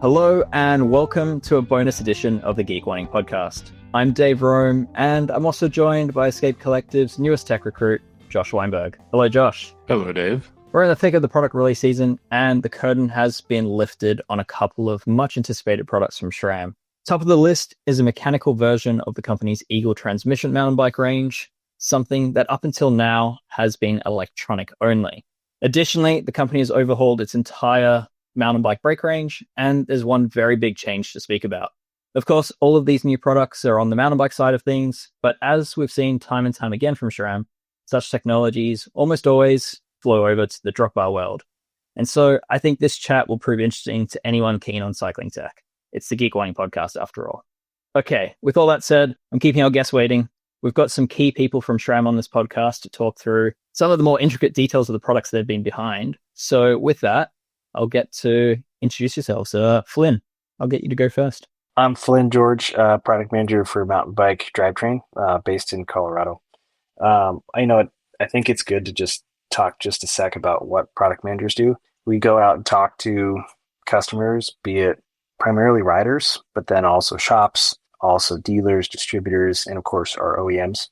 Hello and welcome to a bonus edition of the Geek Wanting podcast. I'm Dave Rome and I'm also joined by Escape Collective's newest tech recruit, Josh Weinberg. Hello, Josh. Hello, Dave. We're in the thick of the product release season and the curtain has been lifted on a couple of much anticipated products from SRAM. Top of the list is a mechanical version of the company's Eagle transmission mountain bike range, something that up until now has been electronic only. Additionally, the company has overhauled its entire mountain bike brake range, and there's one very big change to speak about. Of course, all of these new products are on the mountain bike side of things, but as we've seen time and time again from SRAM, such technologies almost always flow over to the drop bar world. And so I think this chat will prove interesting to anyone keen on cycling tech. It's the Geek Wanting podcast after all. Okay, with all that said, I'm keeping our guests waiting. We've got some key people from SRAM on this podcast to talk through some of the more intricate details of the products they've been behind. So with that, I'll get to introduce yourselves. Flynn, I'll get you to go first. I'm Flynn George, product manager for mountain bike drivetrain, based in Colorado. I think it's good to just talk just a sec about what product managers do. We go out and talk to customers, be it primarily riders, but then also shops, also dealers, distributors, and of course our OEMs,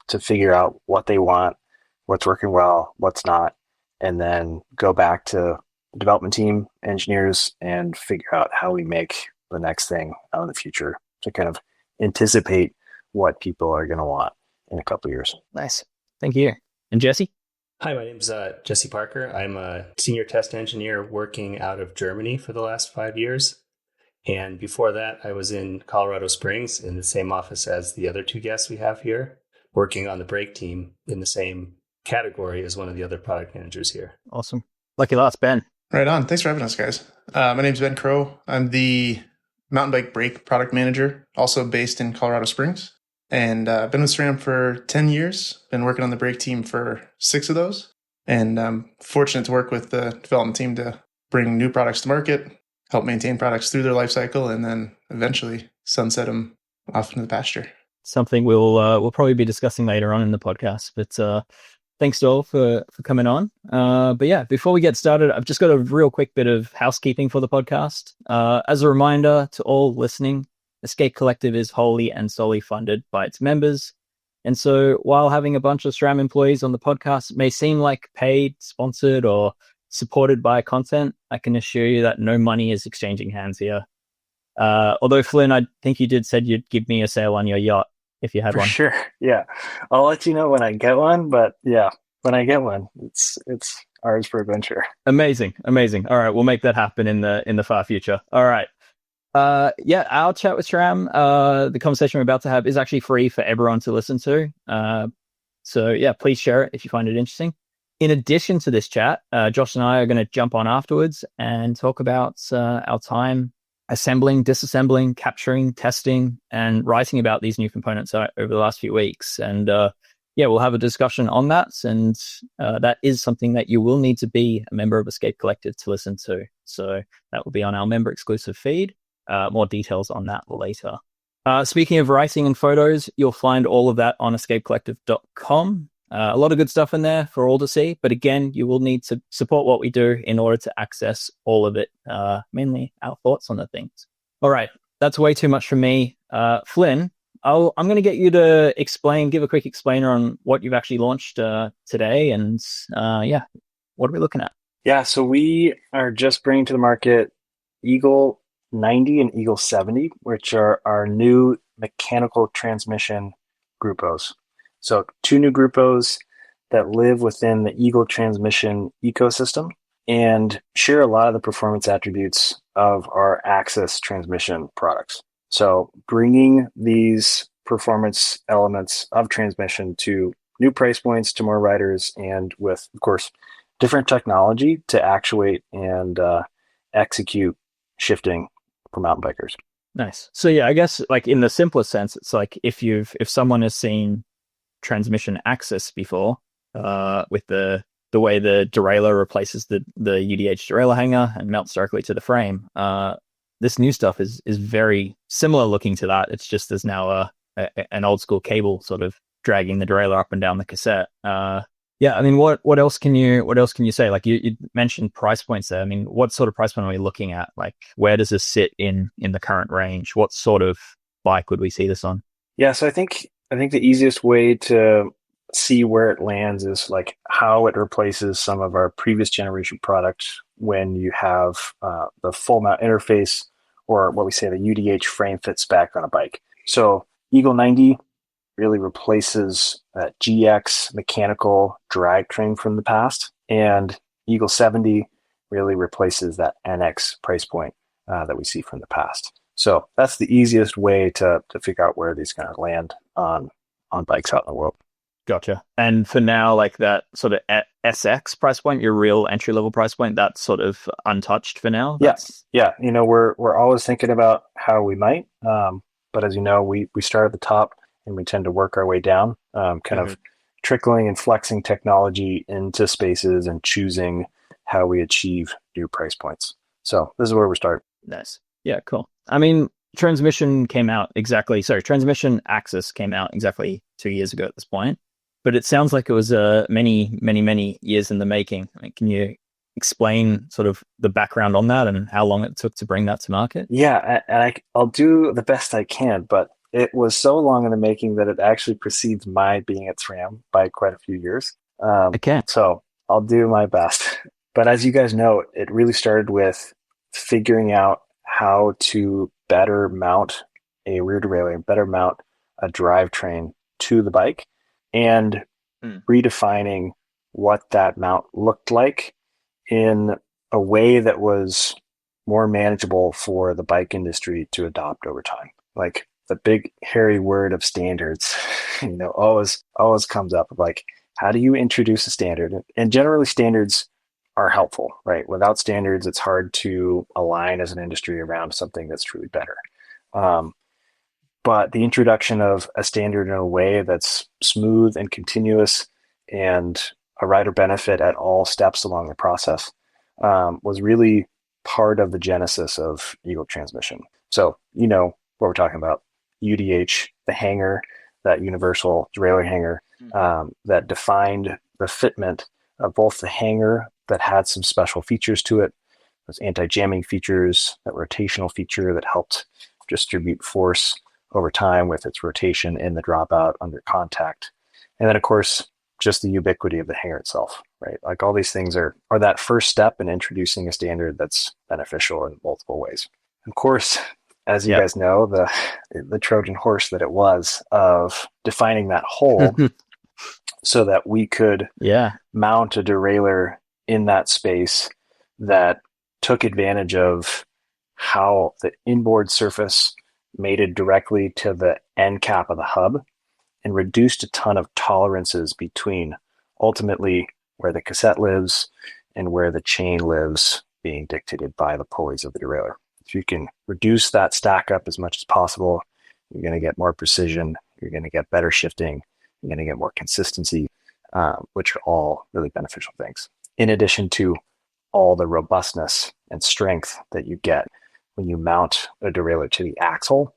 to figure out what they want, what's working well, what's not, and then go back to development team, engineers, and figure out how we make the next thing out in the future to kind of anticipate what people are going to want in a couple of years. Nice. Thank you. And Jesse? Hi, my name's Jesse Parker. I'm a senior test engineer working out of Germany for the last 5 years. And before that, I was in Colorado Springs in the same office as the other two guests we have here, working on the brake team in the same category as one of the other product managers here. Awesome. Lucky last, Ben. Right on. Thanks for having us, guys. My name's Ben Crow. I'm the mountain bike brake product manager, also based in Colorado Springs. And I've been with SRAM for 10 years, been working on the brake team for 6 of those. And I'm fortunate to work with the development team to bring new products to market, help maintain products through their life cycle, and then eventually sunset them off into the pasture. Something we'll probably be discussing later on in the podcast, but thanks to all for coming on. But yeah, before we get started, I've just got a real quick bit of housekeeping for the podcast. As a reminder to all listening, Escape Collective is wholly and solely funded by its members. And so while having a bunch of SRAM employees on the podcast may seem like paid, sponsored, or supported by content, I can assure you that no money is exchanging hands here. Although Flynn, I think you said you'd give me a sail on your yacht if you had For one. sure. Yeah. I'll let you know when I get one, but yeah, when I get one, it's ours for adventure. Amazing. All right. We'll make that happen in the far future. All right. Our chat with SRAM, the conversation we're about to have is actually free for everyone to listen to. So yeah, please share it if you find it interesting. In addition to this chat, Josh and I are going to jump on afterwards and talk about our time assembling, disassembling, capturing, testing, and writing about these new components over the last few weeks. And we'll have a discussion on that. And that is something that you will need to be a member of Escape Collective to listen to. So that will be on our member exclusive feed. More details on that later. Speaking of writing and photos, you'll find all of that on escapecollective.com. A lot of good stuff in there for all to see. But again, you will need to support what we do in order to access all of it, mainly our thoughts on the things. All right. That's way too much from me. Flynn, I'm going to get you to give a quick explainer on what you've actually launched today. And what are we looking at? Yeah. So we are just bringing to the market Eagle 90 and Eagle 70, which are our new mechanical transmission Gruppos. So 2 new Gruppos that live within the Eagle transmission ecosystem and share a lot of the performance attributes of our AXS transmission products. So bringing these performance elements of transmission to new price points, to more riders, and with, of course, different technology to actuate and execute shifting for mountain bikers. Nice. So yeah, I guess like in the simplest sense, it's like if someone has seen Transmission AXS before, with the way the derailleur replaces the UDH derailleur hanger and melts directly to the frame. This new stuff is very similar looking to that. It's just there's now an old school cable sort of dragging the derailleur up and down the cassette. Yeah, I mean, what else can you say? Like you mentioned price points there. I mean, what sort of price point are we looking at? Like, where does this sit in the current range? What sort of bike would we see this on? Yeah, so I think the easiest way to see where it lands is like how it replaces some of our previous generation products when you have the full mount interface, or what we say the UDH frame fit spec on a bike. So Eagle 90 really replaces that GX mechanical drivetrain from the past, and Eagle 70 really replaces that NX price point that we see from the past. So that's the easiest way to figure out where these going to land on bikes out in the world. Gotcha. And for now, like that sort of SX price point, your real entry level price point, that's sort of untouched for now. Yeah. You know, we're always thinking about how we might, but as you know, we start at the top and we tend to work our way down, kind of trickling and flexing technology into spaces and choosing how we achieve new price points. So this is where we start. Nice. Yeah, cool. I mean, Transmission AXS came out exactly 2 years ago at this point, but it sounds like it was many years in the making. I mean, can you explain sort of the background on that and how long it took to bring that to market? Yeah, and I'll do the best I can, but it was so long in the making that it actually precedes my being at SRAM by quite a few years. Okay. So I'll do my best. But as you guys know, it really started with figuring out how to better mount a rear derailleur, better mount a drivetrain to the bike, and redefining what that mount looked like in a way that was more manageable for the bike industry to adopt over time. Like the big hairy word of standards, always comes up. Like, how do you introduce a standard? And generally standards are helpful, right? Without standards, it's hard to align as an industry around something that's truly better. But the introduction of a standard in a way that's smooth and continuous and a rider benefit at all steps along the process was really part of the genesis of Eagle Transmission. So, you know what we're talking about. UDH, the hanger, that universal derailleur hanger that defined the fitment of both the hanger that had some special features to it, those anti-jamming features, that rotational feature that helped distribute force over time with its rotation in the dropout under contact. And then, of course, just the ubiquity of the hanger itself, right? Like all these things are that first step in introducing a standard that's beneficial in multiple ways. Of course, as you guys know, the Trojan horse that it was of defining that hole so that we could mount a derailleur in that space that took advantage of how the inboard surface mated directly to the end cap of the hub and reduced a ton of tolerances between ultimately where the cassette lives and where the chain lives, being dictated by the pulleys of the derailleur. If you can reduce that stack up as much as possible, you're going to get more precision, you're going to get better shifting, you're going to get more consistency, which are all really beneficial things. In addition to all the robustness and strength that you get when you mount a derailleur to the axle,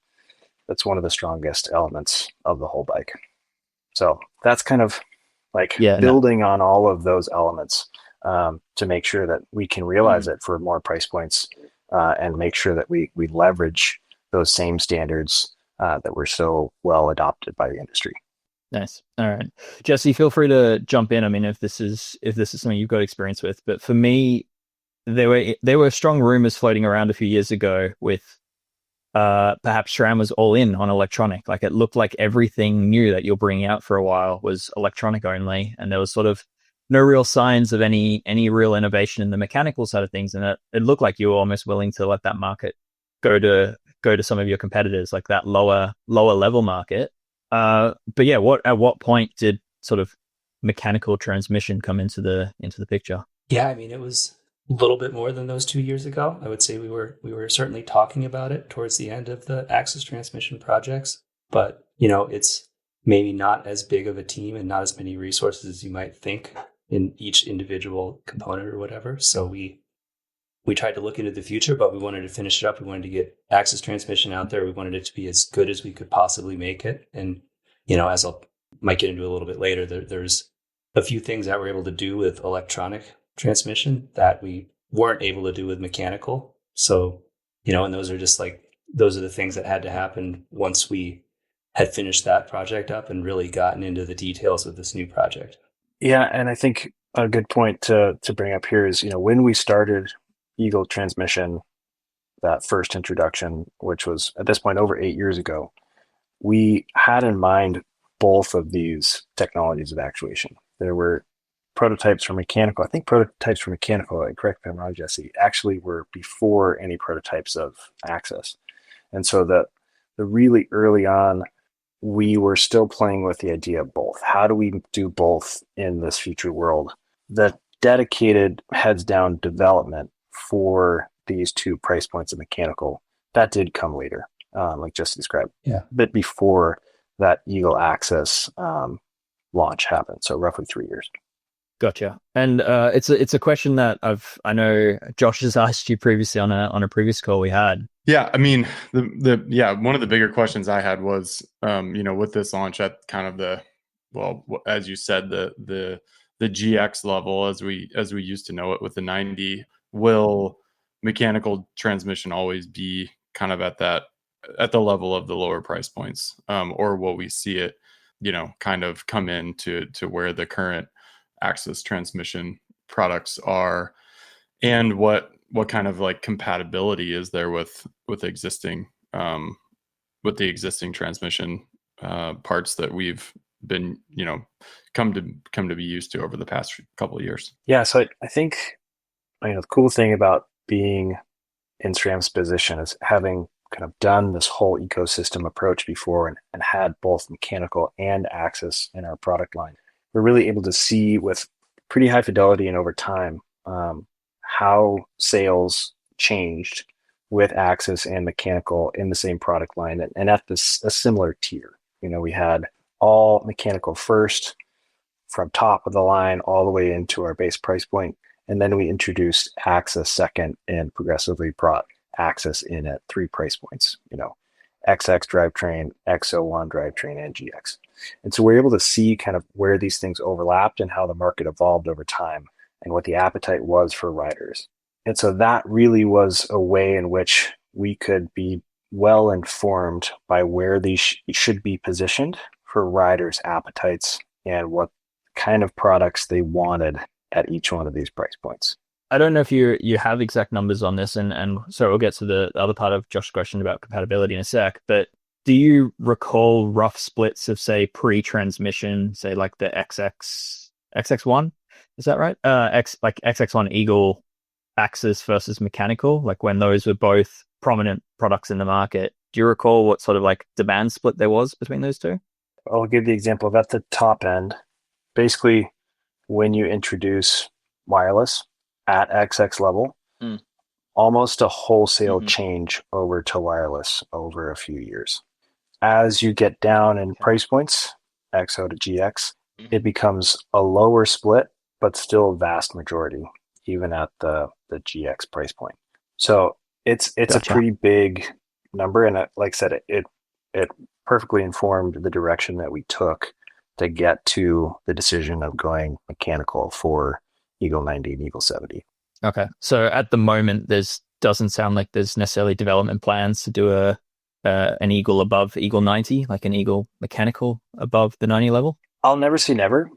that's one of the strongest elements of the whole bike. So that's kind of like building on all of those elements to make sure that we can realize it for more price points and make sure that we leverage those same standards that were so well adopted by the industry. Nice. All right, Jesse, feel free to jump in. I mean, if this is something you've got experience with, but for me, there were strong rumors floating around a few years ago with perhaps SRAM was all in on electronic. Like it looked like everything new that you're bringing out for a while was electronic only, and there was sort of no real signs of any real innovation in the mechanical side of things. And it looked like you were almost willing to let that market go to some of your competitors, like that lower level market. But yeah, at what point did sort of mechanical transmission come into the picture? Yeah, I mean, it was a little bit more than those 2 years ago. I would say we were certainly talking about it towards the end of the AXS transmission projects, but it's maybe not as big of a team and not as many resources as you might think in each individual component or whatever. So we tried to look into the future, but we wanted to finish it up. We wanted to get AXS transmission out there. We wanted it to be as good as we could possibly make it. And, as I might get into a little bit later, there's a few things that we're able to do with electronic transmission that we weren't able to do with mechanical. So, and those are just those are the things that had to happen once we had finished that project up and really gotten into the details of this new project. Yeah, and I think a good point to bring up here is, when we started Eagle Transmission, that first introduction, which was at this point over 8 years ago, we had in mind both of these technologies of actuation. There were prototypes for mechanical. I think prototypes for mechanical, and correct me if I'm wrong, Jesse, actually were before any prototypes of AXS. And so the really early on, we were still playing with the idea of both. How do we do both in this future world? The dedicated heads down development for these two price points of mechanical, that did come later, like Jesse described. Yeah. A bit before that Eagle AXS launch happened. So roughly 3 years. Gotcha. And it's a question that I know Josh has asked you previously on a previous call we had. Yeah, I mean, one of the bigger questions I had was, with this launch at kind of as you said, the GX level as we used to know it with the 90, will mechanical transmission always be kind of at the level of the lower price points, or will we see it, kind of come in to where the current AXS transmission products are, and what kind of compatibility is there with existing with the existing transmission parts that we've been come to be used to over the past couple of years. Yeah, so I think the cool thing about being in SRAM's position is having kind of done this whole ecosystem approach before and had both mechanical and AXS in our product line. We're really able to see with pretty high fidelity and over time how sales changed with AXS and mechanical in the same product line and at a similar tier. We had all mechanical first from top of the line all the way into our base price point. And then we introduced AXS second and progressively brought AXS in at 3 price points, XX drivetrain, X01 drivetrain, and GX. And so we're able to see kind of where these things overlapped and how the market evolved over time and what the appetite was for riders. And so that really was a way in which we could be well informed by where these should be positioned for riders' appetites and what kind of products they wanted at each one of these price points. I don't know if you have exact numbers on this, and so we'll get to the other part of Josh's question about compatibility in a sec, but do you recall rough splits of, say, pre-transmission, say like the XX1? Is that right? XX1 Eagle AXS versus mechanical, like when those were both prominent products in the market. Do you recall what sort of demand split there was between those two? I'll give the example of at the top end. Basically, when you introduce wireless at XX level, almost a wholesale change over to wireless over a few years. As you get down in price points, XO to GX, it becomes a lower split, but still a vast majority, even at the GX price point. So it's a pretty big number, and like I said, it perfectly informed the direction that we took to get to the decision of going mechanical for Eagle 90 and Eagle 70. Okay, so at the moment, doesn't sound like there's necessarily development plans to do an Eagle above Eagle 90, like an Eagle mechanical above the 90 level. I'll never say never,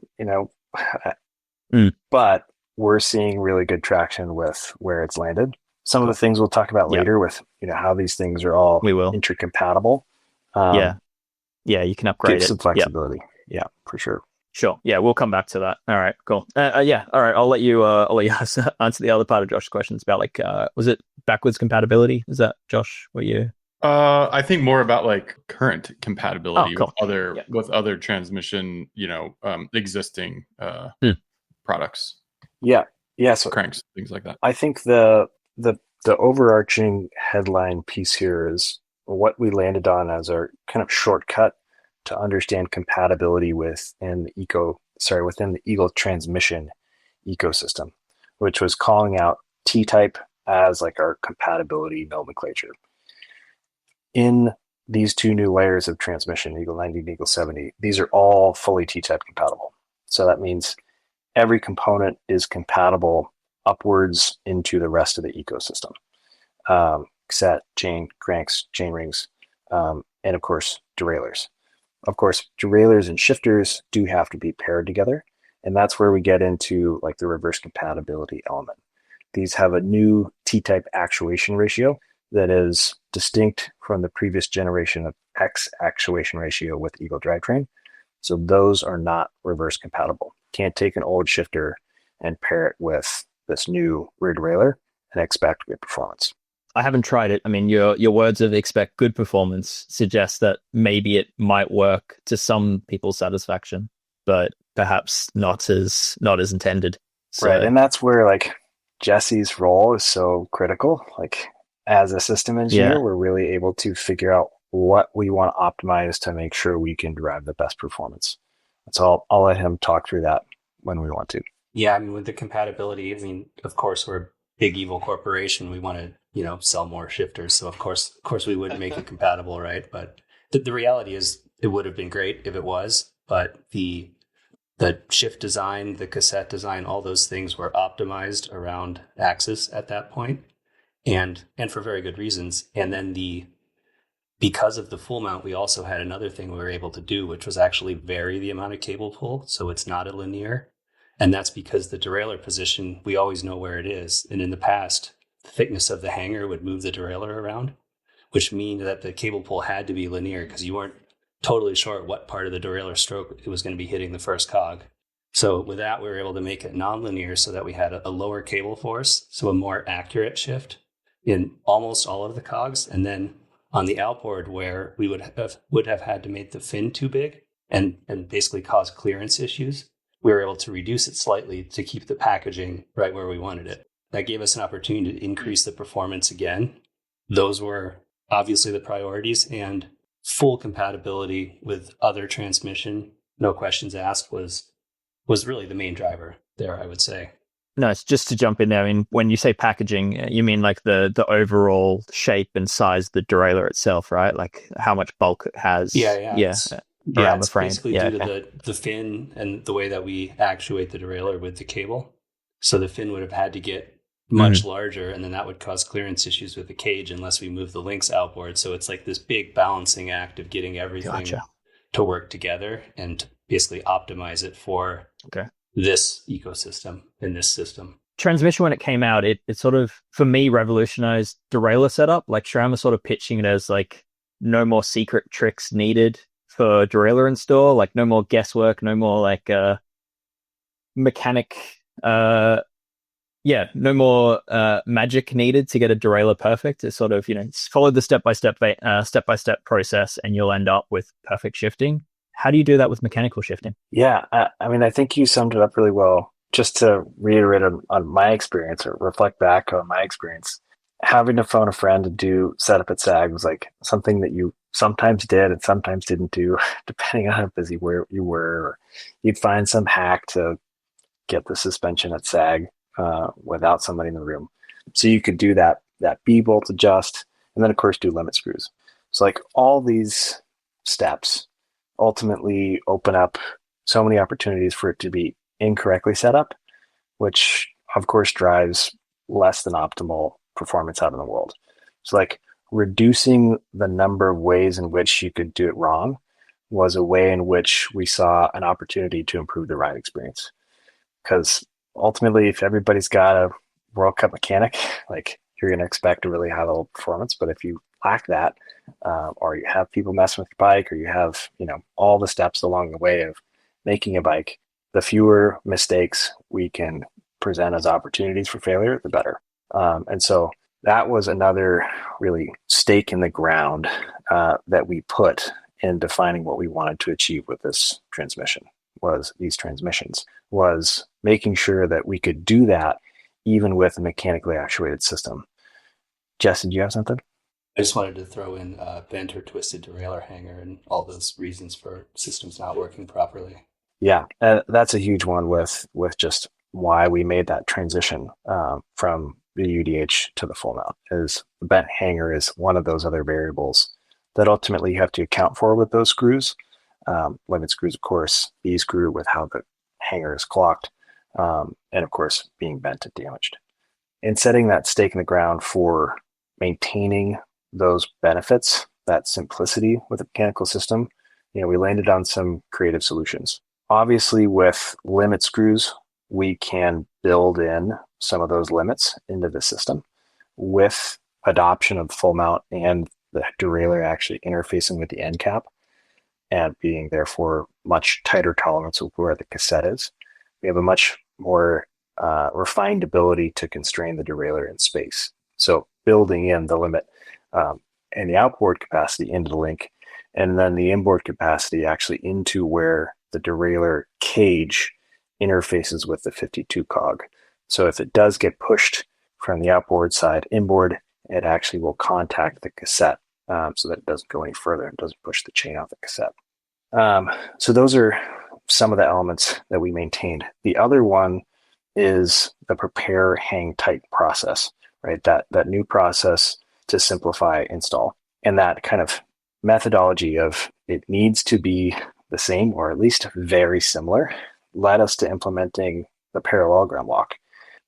but we're seeing really good traction with where it's landed. Some of the things we'll talk about later with how these things are all intercompatible. You can upgrade give some flexibility. Yeah, for sure. Sure. Yeah, we'll come back to that. All right, cool. All right. I'll let you answer the other part of Josh's questions about was it backwards compatibility? Is that, Josh, what you? I think more about current compatibility with other transmission, existing products. Yeah. So cranks, things like that. I think the overarching headline piece here is what we landed on as our kind of shortcut to understand compatibility within the Eagle transmission ecosystem, which was calling out T-type as our compatibility nomenclature. In these two new layers of transmission, Eagle 90 and Eagle 70, these are all fully T-type compatible. So that means every component is compatible upwards into the rest of the ecosystem. Cassette, chain, cranks, chain rings, and of course, derailleurs. Of course, derailleurs and shifters do have to be paired together, and that's where we get into like the reverse compatibility element. These have a new T-type actuation ratio that is distinct from the previous generation of X actuation ratio with Eagle drivetrain. So those are not reverse compatible. Can't take an old shifter and pair it with this new rear derailleur and expect good performance. I haven't tried it. I mean, your words of expect good performance suggest that maybe it might work to some people's satisfaction, but perhaps not as intended. So, right, and that's where like Jesse's role is so critical. Like as a system engineer, we're really able to figure out what we want to optimize to make sure we can drive the best performance. So I'll let him talk through that when we want to. Yeah, I mean, with the compatibility, I mean, of course, we're a big evil corporation. We want to, sell more shifters. So of course we would make it compatible, right? But the reality is it would have been great if it was, but the shift design, the cassette design, all those things were optimized around AXS at that point, and for very good reasons. And then because of the full mount, we also had another thing we were able to do, which was actually vary the amount of cable pull. So it's not a linear. And that's because the derailleur position, we always know where it is. And in the past, the thickness of the hanger would move the derailleur around, which means that the cable pull had to be linear because you weren't totally sure what part of the derailleur stroke it was going to be hitting the first cog. So with that, we were able to make it nonlinear so that we had a lower cable force, so a more accurate shift in almost all of the cogs. And then on the outboard, where we would have had to make the fin too big and basically cause clearance issues, we were able to reduce it slightly to keep the packaging right where we wanted it. That gave us an opportunity to increase the performance again. Those were obviously the priorities, and full compatibility with other transmission, no questions asked, was really the main driver there, I would say. Nice. Just to jump in there, I mean, when you say packaging, you mean like the overall shape and size of the derailleur itself, right? Like how much bulk it has. Yeah. Around the frame. Basically due to the fin and the way that we actuate the derailleur with the cable. So the fin would have had to get much larger, and then that would cause clearance issues with the cage unless we move the links outboard. So it's like this big balancing act of getting everything to work together and basically optimize it for this ecosystem in this system. Transmission, when it came out, it sort of, for me, revolutionized derailleur setup. Like SRAM was sort of pitching it as like no more secret tricks needed for derailleur install, like no more guesswork, no more like mechanic no more magic needed to get a derailleur perfect. It's sort of, follow the step-by-step process and you'll end up with perfect shifting. How do you do that with mechanical shifting? Yeah, I mean, I think you summed it up really well. Just to reiterate on my experience or reflect back on my experience, having to phone a friend to do setup at SAG was like something that you sometimes did and sometimes didn't do, depending on how busy you were. Or you'd find some hack to get the suspension at SAG without somebody in the room. So you could do that B-bolt adjust, and then of course do limit screws. So like all these steps ultimately open up so many opportunities for it to be incorrectly set up, which of course drives less than optimal performance out in the world. So like reducing the number of ways in which you could do it wrong was a way in which we saw an opportunity to improve the ride experience. Because ultimately, if everybody's got a World Cup mechanic, like you're going to expect a really high level performance. But if you lack that, or you have people messing with your bike, or you have, all the steps along the way of making a bike, the fewer mistakes we can present as opportunities for failure, the better. And so that was another really stake in the ground that we put in defining what we wanted to achieve with this transmissions, was making sure that we could do that even with a mechanically actuated system. Jesse, do you have something? I just wanted to throw in bent or twisted derailleur hanger and all those reasons for systems not working properly. Yeah, that's a huge one with just why we made that transition from the UDH to the full mount. Is the bent hanger is one of those other variables that ultimately you have to account for with those screws. Limit screws, of course, B screw with how the hanger is clocked, and of course being bent and damaged. In setting that stake in the ground for maintaining those benefits, that simplicity with a mechanical system, we landed on some creative solutions. Obviously, with limit screws, we can build in some of those limits into the system with adoption of full mount and the derailleur actually interfacing with the end cap and being therefore much tighter tolerance of where the cassette is. We have a much more refined ability to constrain the derailleur in space. So building in the limit and the outboard capacity into the link, and then the inboard capacity actually into where the derailleur cage interfaces with the 52 cog. So if it does get pushed from the outboard side inboard, it actually will contact the cassette so that it doesn't go any further and doesn't push the chain off the cassette. So those are some of the elements that we maintained. The other one is the prepare, hang, tighten process, right? That new process to simplify install. And that kind of methodology of it needs to be the same or at least very similar led us to implementing the parallelogram lock.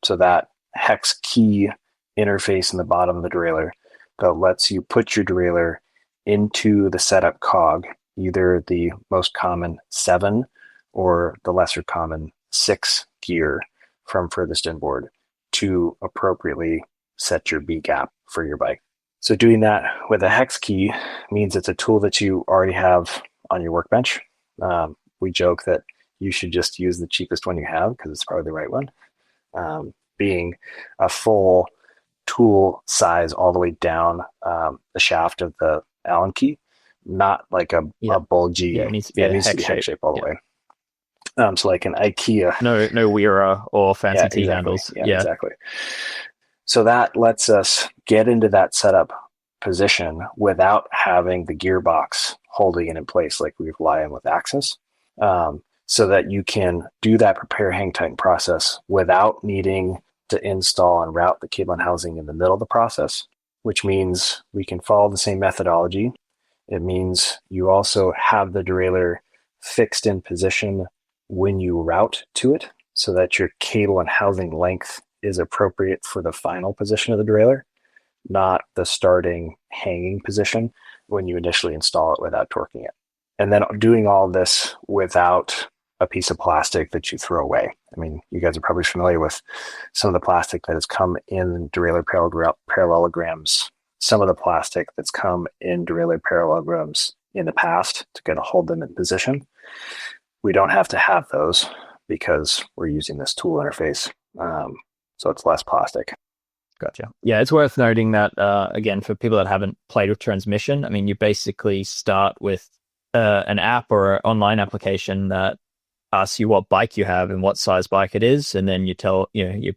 So that hex key interface in the bottom of the derailleur that lets you put your derailleur into the setup cog, either the most common 7 or the lesser common 6 gear from furthest inboard to appropriately set your B gap for your bike. So doing that with a hex key means it's a tool that you already have on your workbench. We joke that you should just use the cheapest one you have because it's probably the right one. Being a full tool size all the way down the shaft of the Allen key, not like a bulgy. Yeah, it needs to be hex shape all the way. So like an IKEA. No Weira or fancy T exactly. handles. Yeah, exactly. So that lets us get into that setup position without having the gearbox holding it in place like we rely on with AXS. So that you can do that prepare, hang, tighten process without needing to install and route the cable and housing in the middle of the process, which means we can follow the same methodology. It means you also have the derailleur fixed in position when you route to it so that your cable and housing length is appropriate for the final position of the derailleur, not the starting hanging position when you initially install it without torquing it. And then doing all this without a piece of plastic that you throw away. I mean, you guys are probably familiar with some of the plastic that has come in derailleur parallelograms, some of the plastic that's come in derailleur parallelograms in the past to kind of hold them in position. We don't have to have those because we're using this tool interface. So it's less plastic. Gotcha. Yeah, it's worth noting that, again, for people that haven't played with transmission, I mean, you basically start with an app or an online application that asks you what bike you have and what size bike it is, and then you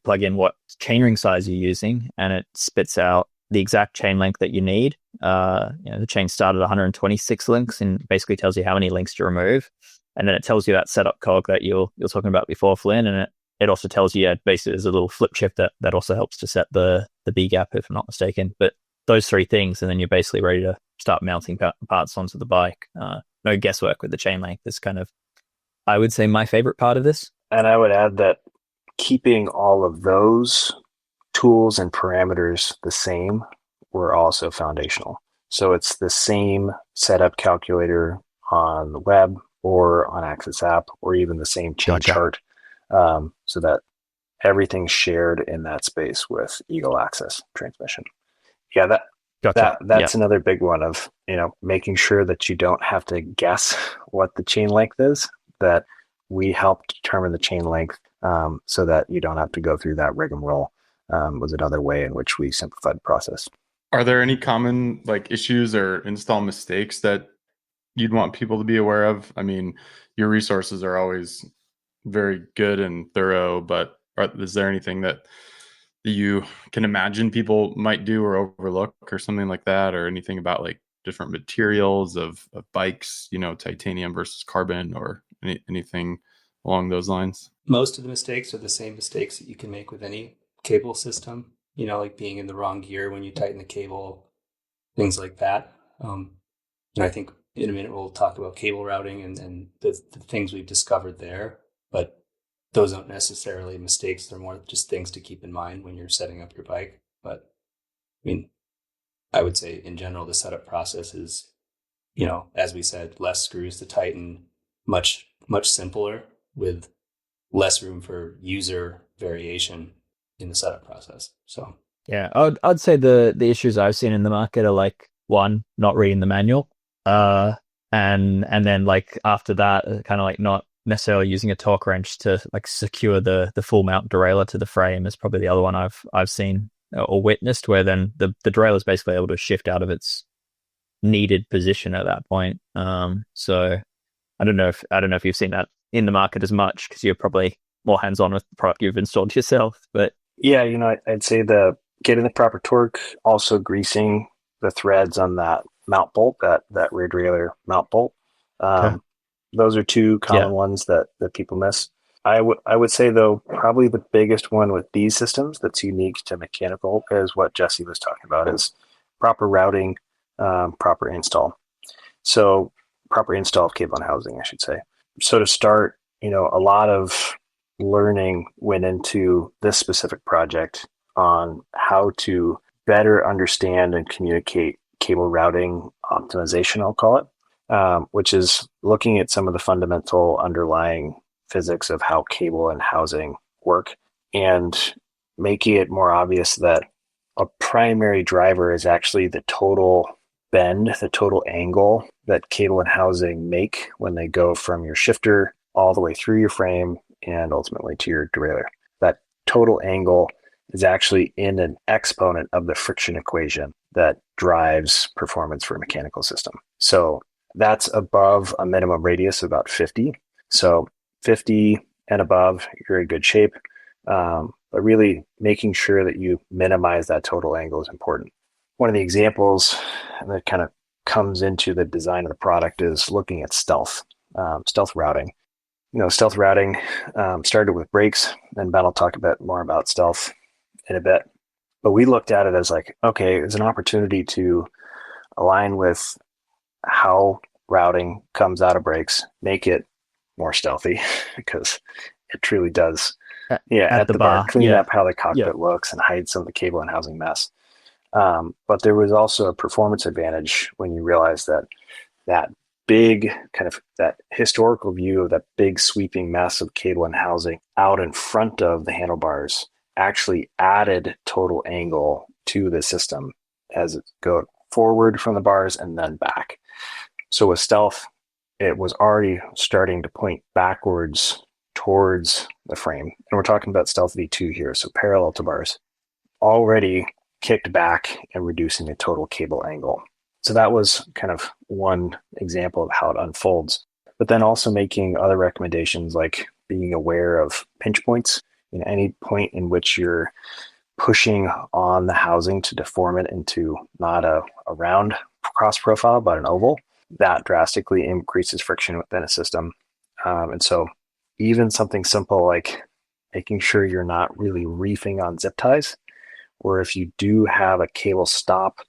plug in what chainring size you're using, and it spits out the exact chain length that you need. The chain started at 126 links and basically tells you how many links to remove, and then it tells you that setup cog that you're talking about before, Flynn, and it also tells you basically there's a little flip chip that also helps to set the B gap, if I'm not mistaken. But those 3 things, and then you're basically ready to start mounting parts onto the bike. No guesswork with the chain length is kind of, I would say, my favorite part of this. And I would add that keeping all of those tools and parameters the same were also foundational. So it's the same setup calculator on the web or on AXS app, or even the same chain chart, so that everything's shared in that space with Eagle AXS transmission. Yeah, that's another big one of, making sure that you don't have to guess what the chain length is, that we help determine the chain length so that you don't have to go through that rigmarole, was another way in which we simplified the process. Are there any common issues or install mistakes that you'd want people to be aware of? I mean, your resources are always very good and thorough, but is there anything that you can imagine people might do or overlook or something like that, or anything about different materials of bikes, titanium versus carbon, or anything along those lines? Most of the mistakes are the same mistakes that you can make with any cable system, like being in the wrong gear when you tighten the cable, things like that. And I think in a minute we'll talk about cable routing and the things we've discovered there. But those aren't necessarily mistakes. They're more just things to keep in mind when you're setting up your bike. But I mean, I would say in general, the setup process is, as we said, less screws to tighten, much simpler with less room for user variation in the setup process. So Yeah, I'd say the issues I've seen in the market are like, one, not reading the manual, and then like after that, kind of like not necessarily using a torque wrench to like secure the full mount derailleur to the frame is probably the other one I've seen or witnessed, where then the derailleur is basically able to shift out of its needed position at that point. So I don't know if you've seen that in the market as much, because you're probably more hands-on with the product you've installed yourself. But yeah, I'd say getting the proper torque, also greasing the threads on that mount bolt, that rear derailleur mount bolt. Those are two common ones that people miss. I would say, though, probably the biggest one with these systems that's unique to mechanical is what Jesse was talking about, is proper routing, proper install. So proper install of cable and housing, I should say. So to start, a lot of learning went into this specific project on how to better understand and communicate cable routing optimization, I'll call it, which is looking at some of the fundamental underlying physics of how cable and housing work, and making it more obvious that a primary driver is actually the total bend, the total angle that cable and housing make when they go from your shifter all the way through your frame and ultimately to your derailleur. That total angle is actually in an exponent of the friction equation that drives performance for a mechanical system. So that's above a minimum radius of about 50. So 50 and above, you're in good shape. But really making sure that you minimize that total angle is important. One of the examples that kind of comes into the design of the product is looking at stealth routing. Stealth routing started with brakes, and Ben will talk a bit more about stealth in a bit. But we looked at it as like, okay, it's an opportunity to align with how routing comes out of brakes, make it more stealthy, because it truly does. At the bar, clean up how the cockpit looks and hide some of the cable and housing mess. But there was also a performance advantage when you realize that big kind of that historical view of that big sweeping mess of cable and housing out in front of the handlebars actually added total angle to the system as it go forward from the bars and then back. So with stealth, it was already starting to point backwards towards the frame. And we're talking about stealth V2 here, so parallel to bars, already kicked back and reducing the total cable angle. So that was kind of one example of how it unfolds. But then also making other recommendations, like being aware of pinch points. Any point in which you're pushing on the housing to deform it into not a round cross profile, but an oval, that drastically increases friction within a system. And so even something simple like making sure you're not really reefing on zip ties, or if you do have a cable stop,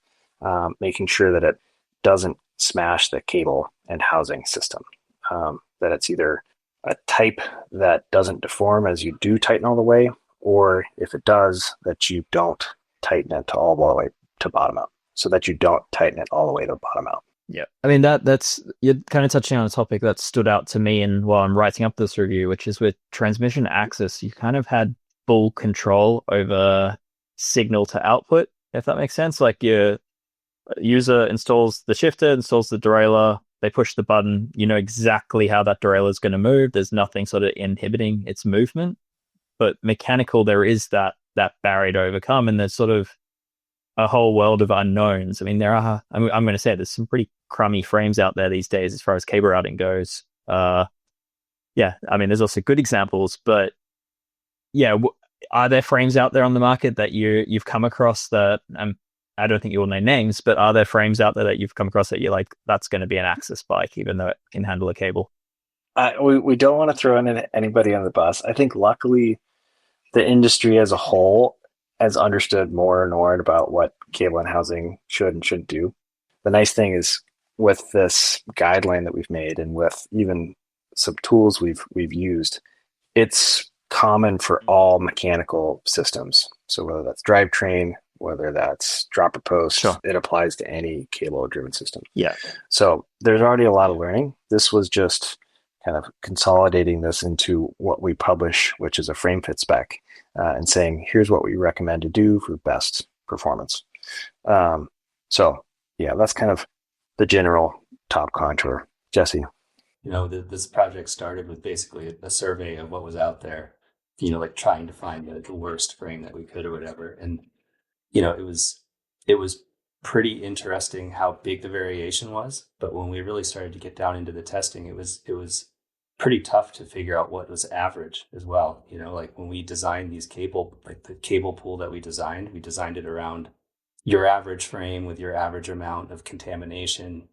making sure that it doesn't smash the cable and housing system, that it's either a type that doesn't deform as you do tighten all the way, or if it does, that you don't tighten it all the way to bottom out, so that you don't tighten it all the way to bottom out. Yeah, I mean that's you're kind of touching on a topic that stood out to me while I'm writing up this review, which is with Transmission AXS, you kind of had full control over signal to output, if that makes sense. Like your user installs the shifter, installs the derailleur, they push the button, you know exactly how that derailleur is going to move. There's nothing sort of inhibiting its movement. But mechanical, there is that barrier to overcome, and there's sort of a whole world of unknowns. I mean, I'm going to say there's some pretty crummy frames out there these days as far as cable routing goes. I mean, there's also good examples, but yeah, are there frames out there on the market that you've come across that, I don't think you will name names, but are there frames out there that you've come across that you're like, that's going to be an AXS bike, even though it can handle a cable? We don't want to throw in anybody on the bus. I think luckily the industry as a whole has understood more and more about what cable and housing should and shouldn't do. The nice thing is with this guideline that we've made, and with even some tools we've used, it's common for all mechanical systems. So whether that's drivetrain, whether that's dropper post, Sure. it applies to any cable-driven system. Yeah. So there's already a lot of learning. This was just kind of consolidating this into what we publish, which is a frame fit spec, and saying, here's what we recommend to do for best performance. So yeah, that's kind of the general top contour. Jesse. This project started with basically a survey of what was out there, like trying to find the worst frame that we could or whatever. And, it was pretty interesting how big the variation was. But when we really started to get down into the testing, it was pretty tough to figure out what was average as well. Like when we designed these the cable pool that we designed it around your average frame with your average amount of contamination,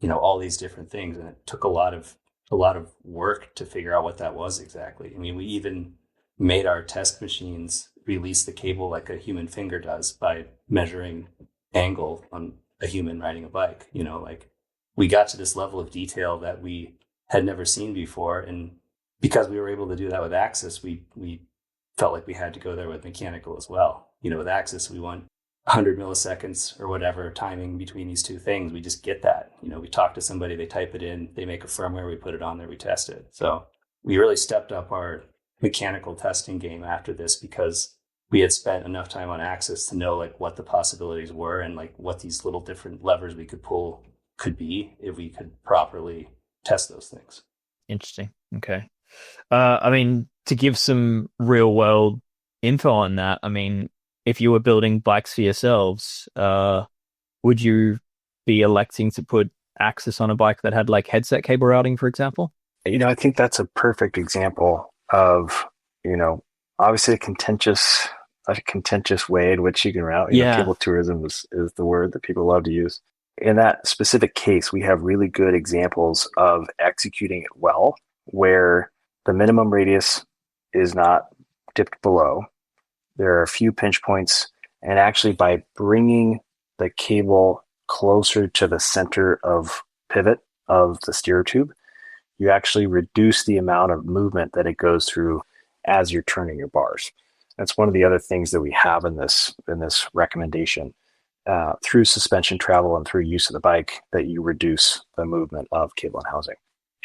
all these different things. And it took a lot of work to figure out what that was exactly. I mean, we even made our test machines release the cable like a human finger does by measuring angle on a human riding a bike. Like we got to this level of detail that we had never seen before. And because we were able to do that with AXS, we felt like we had to go there with mechanical as well. With AXS, we want 100 milliseconds or whatever timing between these two things. We just get that. We talk to somebody, they type it in, they make a firmware, we put it on there, we test it. So we really stepped up our mechanical testing game after this because we had spent enough time on AXS to know like what the possibilities were and like what these little different levers we could pull could be if we could properly test those things. Interesting. Okay. I mean, to give some real world info on that, I mean, if you were building bikes for yourselves, would you be electing to put AXS on a bike that had like headset cable routing, for example? I think that's a perfect example of, obviously a contentious way in which you can route. Cable tourism is the word that people love to use. In that specific case, we have really good examples of executing it well, where the minimum radius is not dipped below. There are a few pinch points, and actually by bringing the cable closer to the center of pivot of the steer tube, you actually reduce the amount of movement that it goes through as you're turning your bars. That's one of the other things that we have in this recommendation through suspension travel and through use of the bike, that you reduce the movement of cable and housing.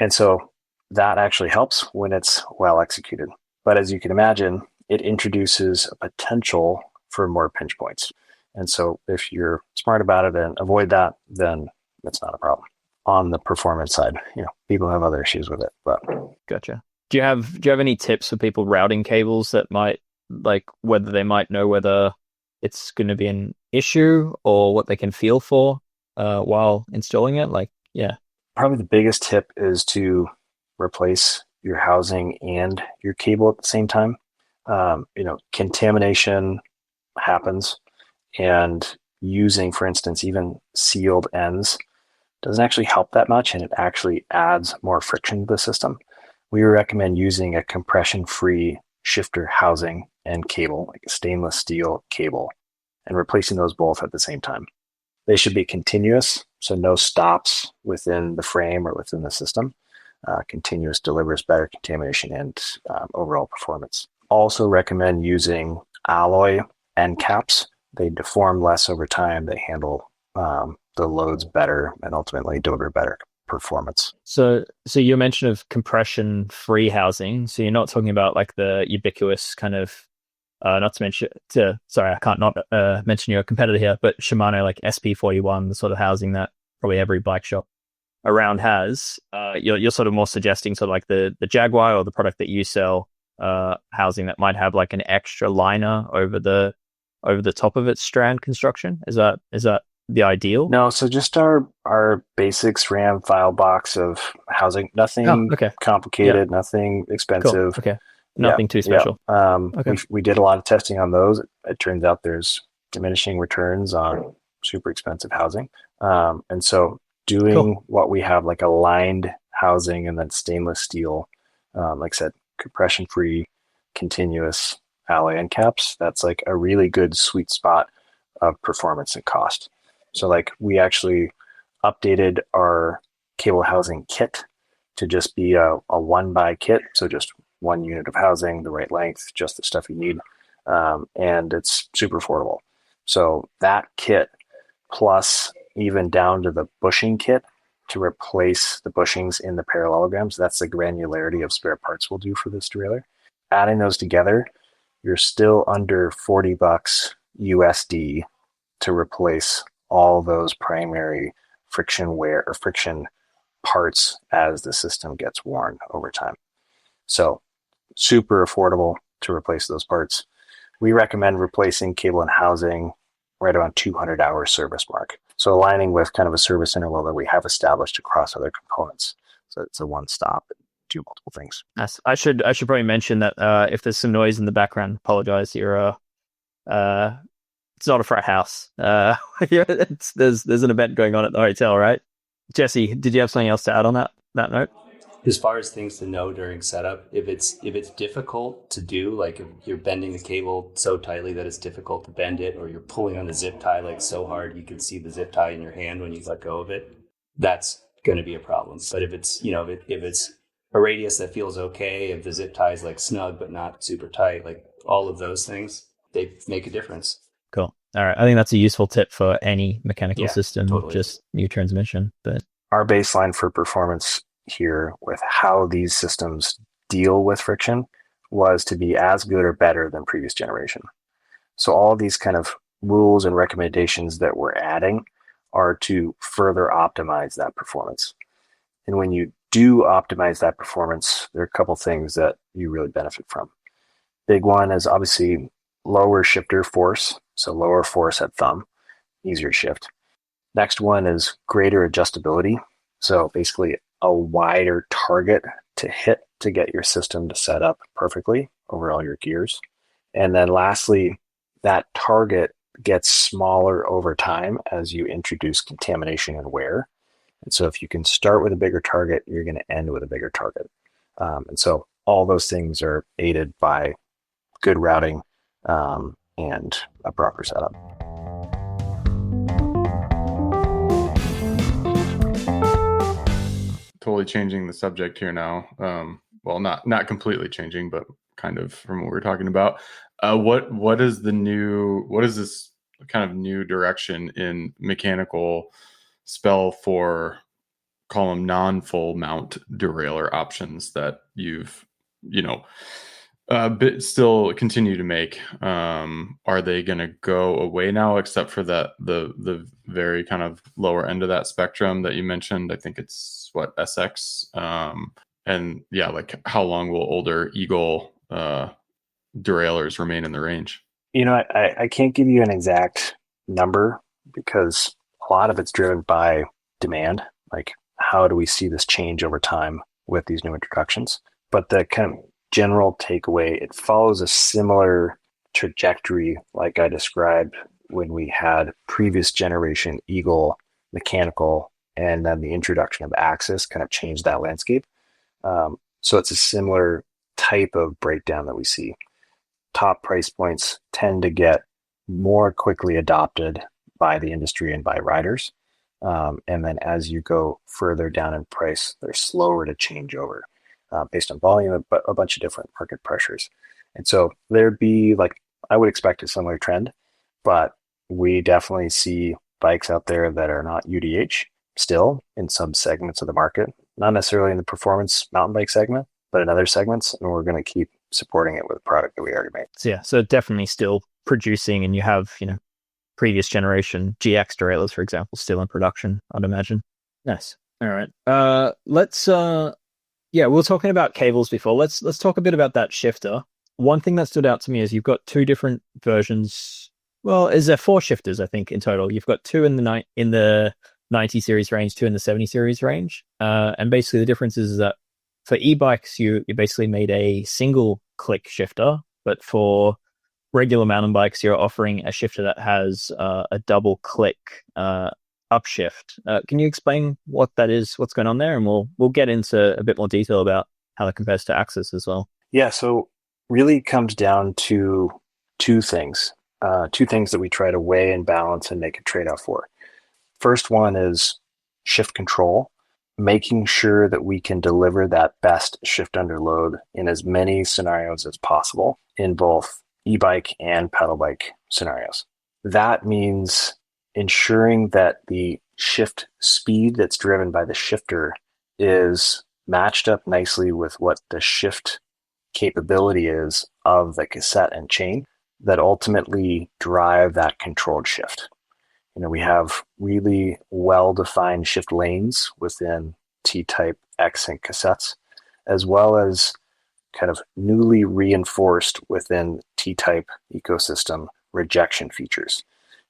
And so that actually helps when it's well executed. But as you can imagine, it introduces a potential for more pinch points. And so if you're smart about it and avoid that, then it's not a problem. On the performance side, people have other issues with it. But Gotcha. Do you have any tips for people routing cables that might, like, whether they might know whether it's going to be an issue or what they can feel for while installing it? Like, yeah. Probably the biggest tip is to replace your housing and your cable at the same time. Contamination happens, and using, for instance, even sealed ends doesn't actually help that much, and it actually adds more friction to the system. We recommend using a compression-free shifter housing and cable, like a stainless steel cable, and replacing those both at the same time. They should be continuous, so no stops within the frame or within the system. Continuous delivers better contamination and overall performance. Also recommend using alloy end caps. They deform less over time. They handle the loads better and ultimately deliver better performance. So your mention of compression-free housing, so you're not talking about like the ubiquitous kind of, not to mention, sorry, I can't not mention your competitor here, but Shimano, like SP41, the sort of housing that probably every bike shop around has. You're sort of more suggesting sort of like the Jaguar or the product that you sell, housing that might have like an extra liner over the top of its strand construction. Is that the ideal? No, so just our basic SRAM file box of housing. Nothing complicated, nothing expensive. Cool. Okay. Nothing too special. Okay. We did a lot of testing on those. It turns out there's diminishing returns on super expensive housing. And so doing what we have, like a lined housing and then stainless steel, like I said, compression-free, continuous alloy end caps, that's like a really good sweet spot of performance and cost. So like we actually updated our cable housing kit to just be a one-by kit. So just one unit of housing, the right length, just the stuff you need, and it's super affordable. So that kit, plus even down to the bushing kit to replace the bushings in the parallelograms, that's the granularity of spare parts we'll do for this derailleur. Adding those together, you're still under $40 USD to replace all those primary friction wear or friction parts as the system gets worn over time. So super affordable to replace those parts. We recommend replacing cable and housing right around 200 hour service mark. So aligning with kind of a service interval that we have established across other components. So it's a one stop and do multiple things. Yes. I should probably mention that if there's some noise in the background, apologize. You're it's not a frat house. There's an event going on at the hotel, right? Jesse, did you have something else to add on that note? As far as things to know during setup, if it's difficult to do, like if you're bending the cable so tightly that it's difficult to bend it, or you're pulling on the zip tie like so hard you can see the zip tie in your hand when you let go of it, that's going to be a problem. But if it's, if it's a radius that feels okay, if the zip tie is like snug but not super tight, like all of those things, they make a difference. Cool. All right. I think that's a useful tip for any mechanical system, totally. Just new transmission. But our baseline for performance here with how these systems deal with friction was to be as good or better than previous generation. So all these kind of rules and recommendations that we're adding are to further optimize that performance. And when you do optimize that performance, there are a couple things that you really benefit from. Big one is obviously lower shifter force, so lower force at thumb, easier shift. Next one is greater adjustability, so basically a wider target to hit to get your system to set up perfectly over all your gears. And then lastly, that target gets smaller over time as you introduce contamination and wear. And so if you can start with a bigger target, you're going to end with a bigger target. And so all those things are aided by good routing and a proper setup. Totally changing the subject here now. Well, not completely changing, but kind of from what we're talking about. What is this kind of new direction in mechanical spell for, call them non-full mount derailleur options that you've still continue to make? Are they going to go away now, except for the very kind of lower end of that spectrum that you mentioned? I think it's SX. And yeah, like how long will older Eagle derailleurs remain in the range? I can't give you an exact number because a lot of it's driven by demand. Like, how do we see this change over time with these new introductions? But the kind of general takeaway, it follows a similar trajectory like I described when we had previous generation Eagle mechanical, and then the introduction of AXS kind of changed that landscape. So it's a similar type of breakdown that we see. Top price points tend to get more quickly adopted by the industry and by riders. And then as you go further down in price, they're slower to change over based on volume, but a bunch of different market pressures. And so there'd be I would expect a similar trend, but we definitely see bikes out there that are not UDH still in some segments of the market, not necessarily in the performance mountain bike segment, but in other segments. And we're going to keep supporting it with a product that we already made. So definitely still producing, and you have, previous generation GX derailleurs, for example, still in production, I'd imagine. Nice. All right. Let's we were talking about cables before. Let's talk a bit about that shifter. One thing that stood out to me is you've got two different versions. Well, is there 4 shifters, I think, in total? You've got 2 in the 90 series range, 2 in the 70 series range. And basically the difference is that for e-bikes, you basically made a single click shifter, but for regular mountain bikes, you're offering a shifter that has a double click upshift. Can you explain what that is, what's going on there? And we'll get into a bit more detail about how it compares to AXS as well. Yeah, so really comes down to two things that we try to weigh and balance and make a trade-off for. First one is shift control. making sure that we can deliver that best shift under load in as many scenarios as possible in both e-bike and pedal bike scenarios. That means ensuring that the shift speed that's driven by the shifter is matched up nicely with what the shift capability is of the cassette and chain that ultimately drive that controlled shift. We have really well-defined shift lanes within T-type X-Sync cassettes, as well as kind of newly reinforced within T-type ecosystem rejection features.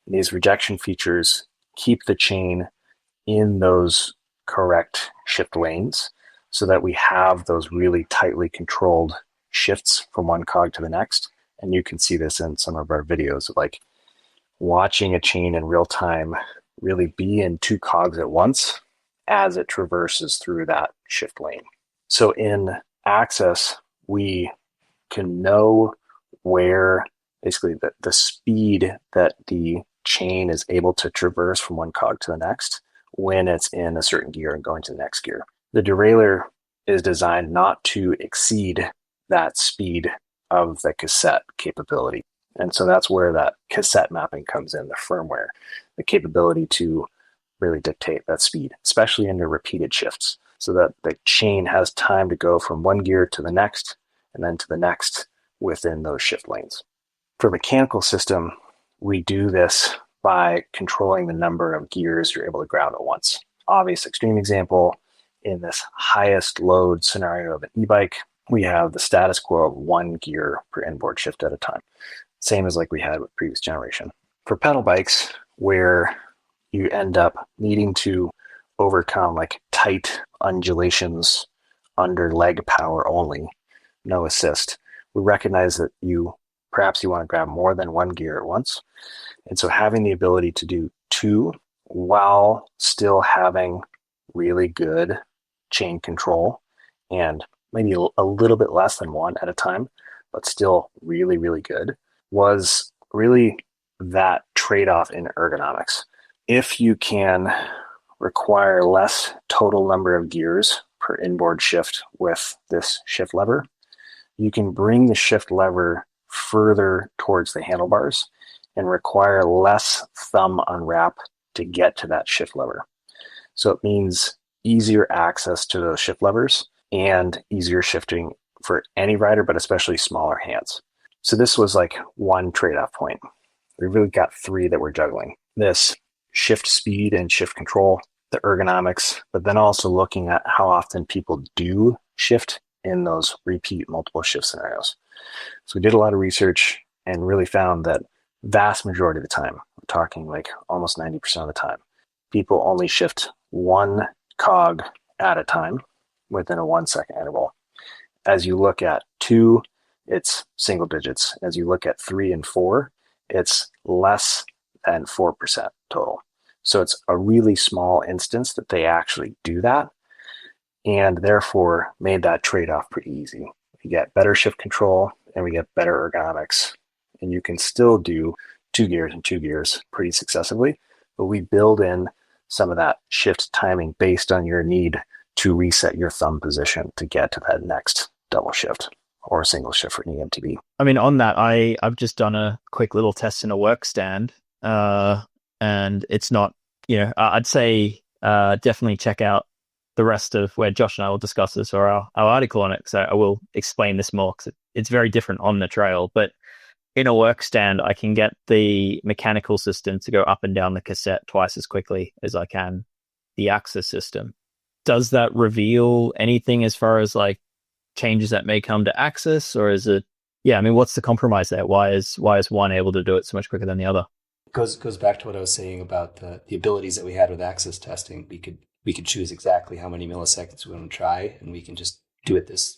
And these rejection features keep the chain in those correct shift lanes so that we have those really tightly controlled shifts from one cog to the next. And you can see this in some of our videos of like watching a chain in real time really be in two cogs at once as it traverses through that shift lane. So in AXS, we can know where basically the speed that the chain is able to traverse from one cog to the next when it's in a certain gear and going to the next gear. The derailleur is designed not to exceed that speed of the cassette capability. And so that's where that cassette mapping comes in, the firmware, the capability to really dictate that speed, especially under repeated shifts, so that the chain has time to go from one gear to the next and then to the next within those shift lanes. For a mechanical system, we do this by controlling the number of gears you're able to grab at once. Obvious extreme example, in this highest load scenario of an e-bike, we have the status quo of one gear per inboard shift at a time. Same as like we had with previous generation. For pedal bikes, where you end up needing to overcome like tight undulations under leg power only, no assist, we recognize that perhaps you want to grab more than one gear at once. And so having the ability to do two while still having really good chain control and maybe a little bit less than one at a time, but still really, really good, was really that trade-off in ergonomics. If you can require less total number of gears per inboard shift with this shift lever, you can bring the shift lever further towards the handlebars and require less thumb unwrap to get to that shift lever. So it means easier access to those shift levers and easier shifting for any rider, but especially smaller hands. So this was like one trade-off point. We really got three that we're juggling. This shift speed and shift control, the ergonomics, but then also looking at how often people do shift in those repeat multiple shift scenarios. So we did a lot of research and really found that vast majority of the time, I'm talking like almost 90% of the time, people only shift one cog at a time within a 1 second interval. As you look at 2, it's single digits. As you look at 3 and 4, it's less than 4% total. So it's a really small instance that they actually do that, and therefore made that trade-off pretty easy. You get better shift control and we get better ergonomics, and you can still do 2 gears and 2 gears pretty successively, but we build in some of that shift timing based on your need to reset your thumb position to get to that next double shift or a single shift for an EMTB. I mean, on that, I've just done a quick little test in a work stand, and it's not, I'd say definitely check out the rest of where Josh and I will discuss this, or our article on it, so I will explain this more because it's very different on the trail. But in a work stand, I can get the mechanical system to go up and down the cassette twice as quickly as I can the AXS system. Does that reveal anything as far as like changes that may come to AXS, or is it? Yeah, I mean, what's the compromise there? Why is one able to do it so much quicker than the other? Goes back to what I was saying about the abilities that we had with AXS testing. We could choose exactly how many milliseconds we want to try, and we can just do it this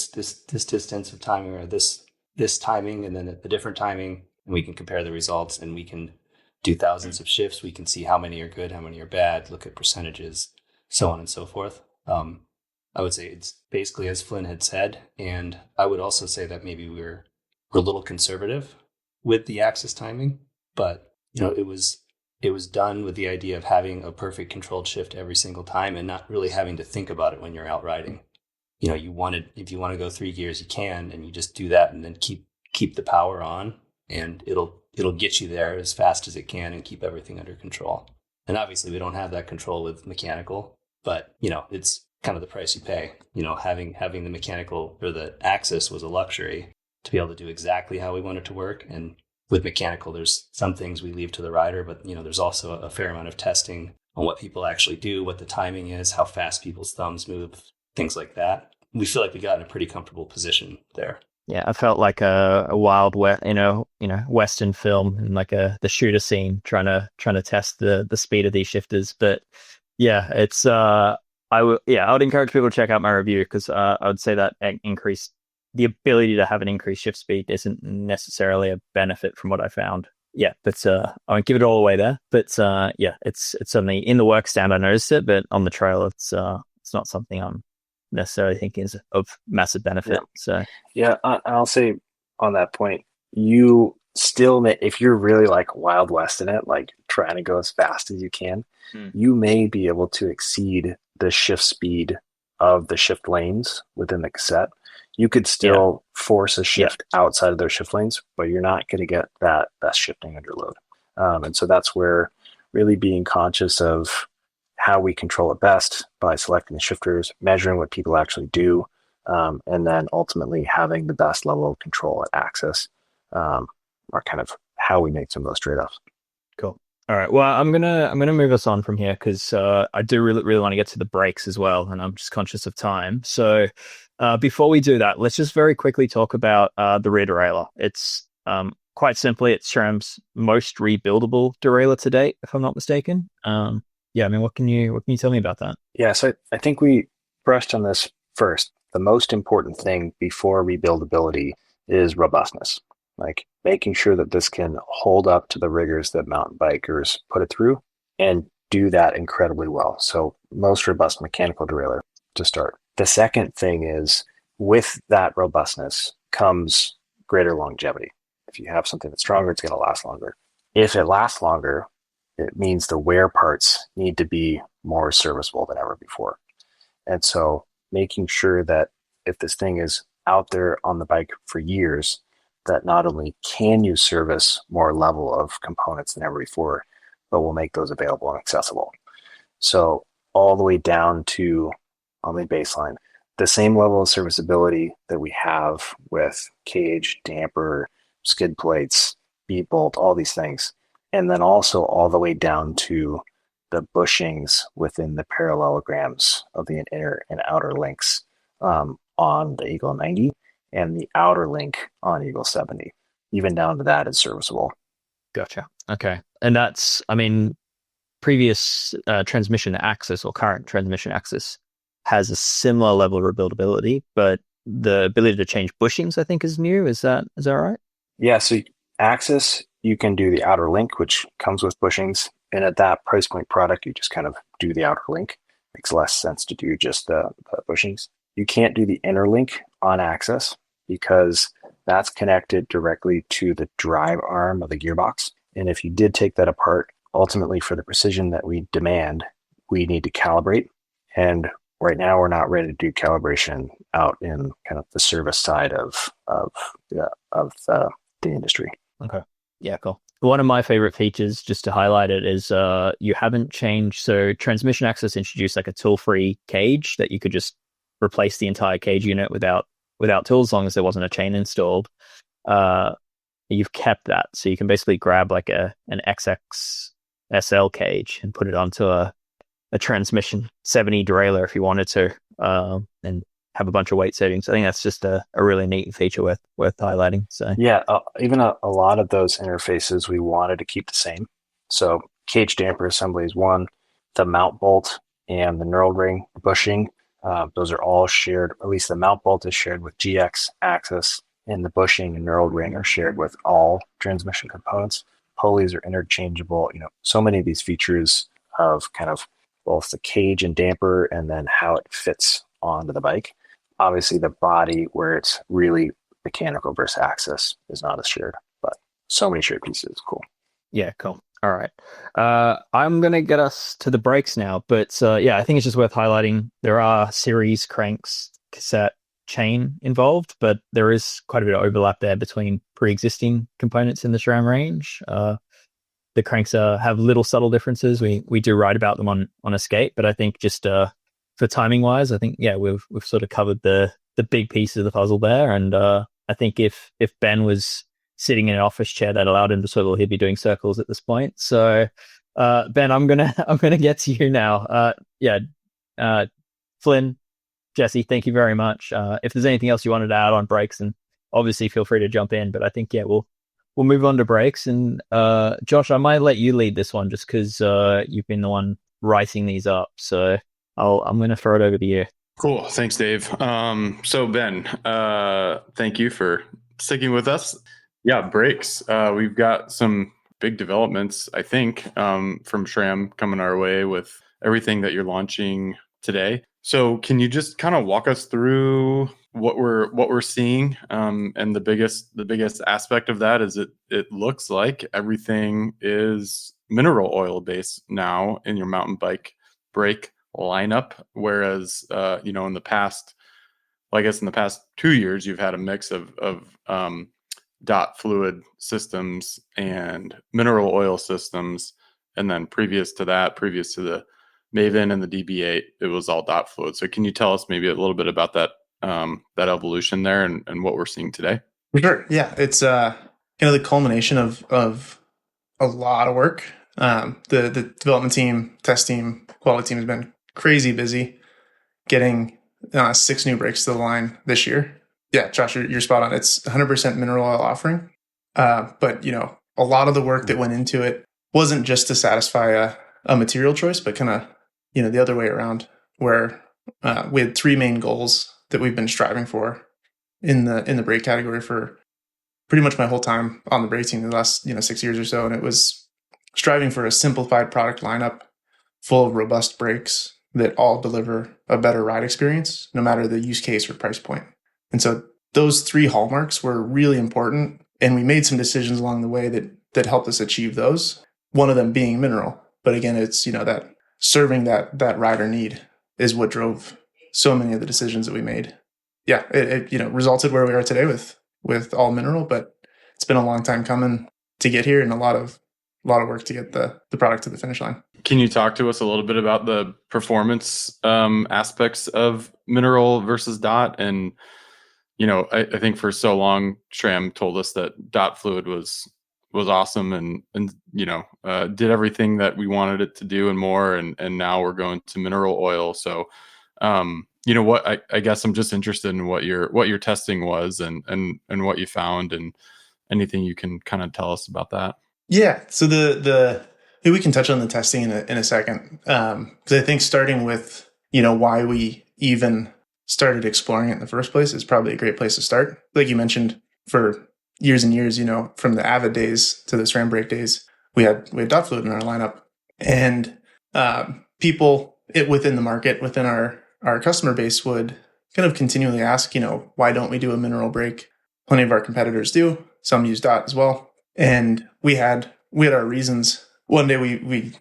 distance of timing, or this timing, and then a different timing, and we can compare the results, and we can do thousands of shifts. We can see how many are good, how many are bad, look at percentages, so on and so forth. I would say it's basically as Flynn had said, and I would also say that maybe we're a little conservative with the AXS timing, but it was it was done with the idea of having a perfect controlled shift every single time and not really having to think about it when you're out riding. You know, if you want to go 3 gears, you can, and you just do that and then keep the power on, and it'll get you there as fast as it can and keep everything under control. And obviously we don't have that control with mechanical, but you know, it's kind of the price you pay. You know, having the mechanical or the AXS was a luxury to be able to do exactly how we want it to work. And with mechanical, there's some things we leave to the rider, but you know, there's also a fair amount of testing on what people actually do, what the timing is, how fast people's thumbs move, things like that. We feel like we got in a pretty comfortable position there. Yeah, I felt like a wild west, Western film and like the shooter scene trying to test the speed of these shifters. But yeah, it's I would encourage people to check out my review, because I would say that the ability to have an increased shift speed isn't necessarily a benefit from what I found. Yeah, but I won't give it all away there. But it's certainly in the work stand I noticed it, but on the trail it's not something I'm necessarily thinking is of massive benefit. So I'll say on that point, you still may, if you're really like Wild West in it, like trying to go as fast as you can, you may be able to exceed the shift speed of the shift lanes within the cassette. You could still force a shift outside of those shift lanes, but you're not going to get that best shifting under load. And so that's where really being conscious of how we control it best by selecting the shifters, measuring what people actually do, and then ultimately having the best level of control at AXS are kind of how we make some of those trade-offs. Cool. All right. Well, I'm gonna move us on from here, because I do really want to get to the brakes as well, and I'm just conscious of time. So before we do that, let's just very quickly talk about the rear derailleur. It's quite simply, it's SRAM's most rebuildable derailleur to date, if I'm not mistaken. I mean, what can you tell me about that? Yeah, so I think we brushed on this first. The most important thing before rebuildability is robustness, like making sure that this can hold up to the rigors that mountain bikers put it through and do that incredibly well. So most robust mechanical derailleur to start. The second thing is, with that robustness comes greater longevity. If you have something that's stronger, it's going to last longer. If it lasts longer, it means the wear parts need to be more serviceable than ever before. And so making sure that if this thing is out there on the bike for years, that not only can you service more level of components than ever before, but will make those available and accessible. So all the way down to, on the baseline, the same level of serviceability that we have with cage, damper, skid plates, bead bolt, all these things. And then also all the way down to the bushings within the parallelograms of the inner and outer links on the Eagle 90 and the outer link on Eagle 70. Even down to that is serviceable. Gotcha. Okay. And that's, I mean, previous Transmission AXS or current Transmission AXS has a similar level of rebuildability, but the ability to change bushings, I think, is new. Is that right? Yeah. So AXS, you can do the outer link, which comes with bushings. And at that price point product, you just kind of do the outer link. Makes less sense to do just the bushings. You can't do the inner link on AXS because that's connected directly to the drive arm of the gearbox. And if you did take that apart, ultimately for the precision that we demand, we need to calibrate. And right now we're not ready to do calibration out in kind of the service side of the industry. Okay. Yeah, cool. One of my favorite features, just to highlight it, is you haven't changed. So Transmission AXS introduced like a tool-free cage that you could just replace the entire cage unit without tools, as long as there wasn't a chain installed. You've kept that, so you can basically grab like an XXSL cage and put it onto a Transmission 70 derailleur if you wanted to, and have a bunch of weight savings. I think that's just a really neat feature worth highlighting. So yeah, even a lot of those interfaces we wanted to keep the same. So cage damper assembly is one, the mount bolt and the knurled ring bushing, those are all shared. At least the mount bolt is shared with GX AXS, and the bushing and knurled ring are shared with all transmission components. Pulleys are interchangeable. So many of these features of kind of both the cage and damper and then how it fits onto the bike. Obviously, the body, where it's really mechanical versus AXS, is not as shared, but so many shared pieces. Cool. Yeah, cool. All right. I'm going to get us to the brakes now, but yeah, I think it's just worth highlighting there are series cranks, cassette, chain involved, but there is quite a bit of overlap there between pre-existing components in the SRAM range. The cranks have little subtle differences. We do write about them on Escape, but I think just for timing wise, I think yeah we've sort of covered the big pieces of the puzzle there, and I think if Ben was sitting in an office chair, that allowed him to sort of he'd be doing circles at this point. So Ben, I'm gonna get to you now. Yeah, Flynn, Jesse, thank you very much. If there's anything else you wanted to add on brakes, and obviously feel free to jump in. But I think yeah we'll move on to brakes, and Josh, I might let you lead this one just because you've been the one writing these up. So I'm going to throw it over to you. Cool. Thanks, Dave. So Ben, thank you for sticking with us. Yeah, brakes. We've got some big developments, I think, from SRAM coming our way with everything that you're launching today. So can you just kind of walk us through what we're seeing? And the biggest aspect of that is it looks like everything is mineral oil based now in your mountain bike brake lineup, whereas in the past, well, I guess in the past 2 years, you've had a mix of dot fluid systems and mineral oil systems, and then previous to the Maven and the DB8, it was all dot fluid. So can you tell us maybe a little bit about that that evolution there and what we're seeing today? Sure. Yeah, it's kind of the culmination of a lot of work. The development team, test team, quality team has been crazy busy getting 6 new brakes to the line this year. Yeah, Josh, you're spot on. It's 100% mineral oil offering. But, a lot of the work that went into it wasn't just to satisfy a material choice, but kind of, the other way around, where we had 3 main goals that we've been striving for in the brake category for pretty much my whole time on the brake team in the last 6 years or so. And it was striving for a simplified product lineup full of robust brakes that all deliver a better ride experience, no matter the use case or price point. And so those 3 hallmarks were really important, and we made some decisions along the way that helped us achieve those. One of them being mineral, but again, it's that serving that rider need is what drove so many of the decisions that we made. Yeah, it resulted where we are today with all mineral, but it's been a long time coming to get here, and a lot of work to get the product to the finish line. Can you talk to us a little bit about the performance aspects of mineral versus dot? And I think for so long, SRAM told us that dot fluid was awesome and did everything that we wanted it to do and more. And now we're going to mineral oil. So, what I guess I'm just interested in what your testing was and what you found, and anything you can kind of tell us about that. Yeah. So maybe we can touch on the testing in a second. Because I think starting with, why we even started exploring it in the first place is probably a great place to start. Like you mentioned, for years and years, from the Avid days to the SRAM brake days, we had dot fluid in our lineup, and people within the market, within our customer base, would kind of continually ask, why don't we do a mineral brake? Plenty of our competitors do. Some use dot as well, and we had our reasons. One day we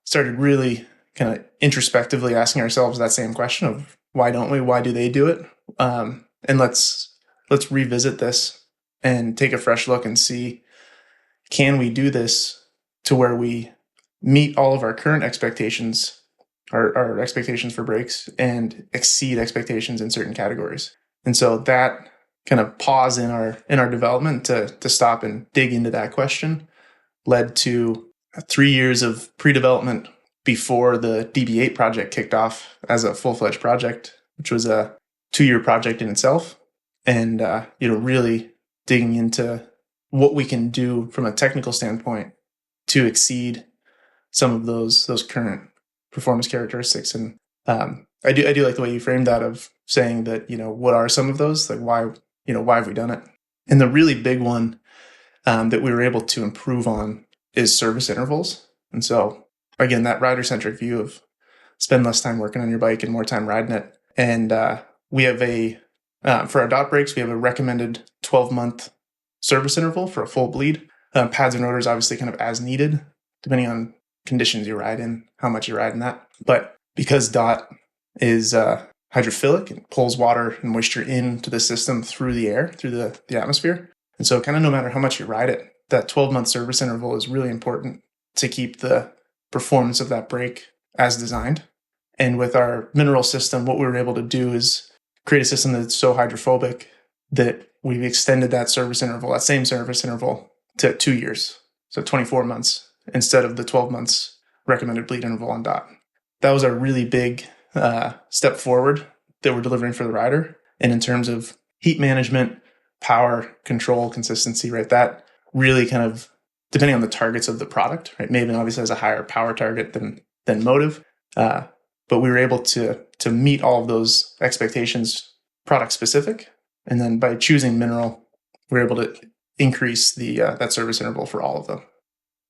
started really kind of introspectively asking ourselves that same question of why don't we? Why do they do it? And let's revisit this and take a fresh look and see, can we do this to where we meet all of our current expectations, our expectations for brakes, and exceed expectations in certain categories. And so that kind of pause in our development to stop and dig into that question led to 3 years of pre-development before the DB8 project kicked off as a full-fledged project, which was a 2-year project in itself. And, really digging into what we can do from a technical standpoint to exceed some of those current performance characteristics. And I do like the way you framed that, of saying that, what are some of those? Like, why have we done it? And the really big one that we were able to improve on is service intervals. And so, again, that rider-centric view of spend less time working on your bike and more time riding it. And we have for our dot brakes, we have a recommended 12-month service interval for a full bleed. Pads and rotors, obviously, kind of as needed, depending on conditions you ride in, how much you ride in that. But because DOT is hydrophilic, it pulls water and moisture into the system through the air, through the atmosphere. And so kind of no matter how much you ride it, that 12-month service interval is really important to keep the performance of that brake as designed. And with our mineral system, what we were able to do is create a system that's so hydrophobic that we've extended that service interval, that same service interval, to 2 years. So 24 months instead of the 12 months recommended bleed interval on DOT. That was a really big step forward that we're delivering for the rider. And in terms of heat management, power, control, consistency, right? That really kind of, depending on the targets of the product, right? Maven obviously has a higher power target than Motive. But we were able to meet all of those expectations product specific. And then by choosing mineral, we were able to increase the that service interval for all of them.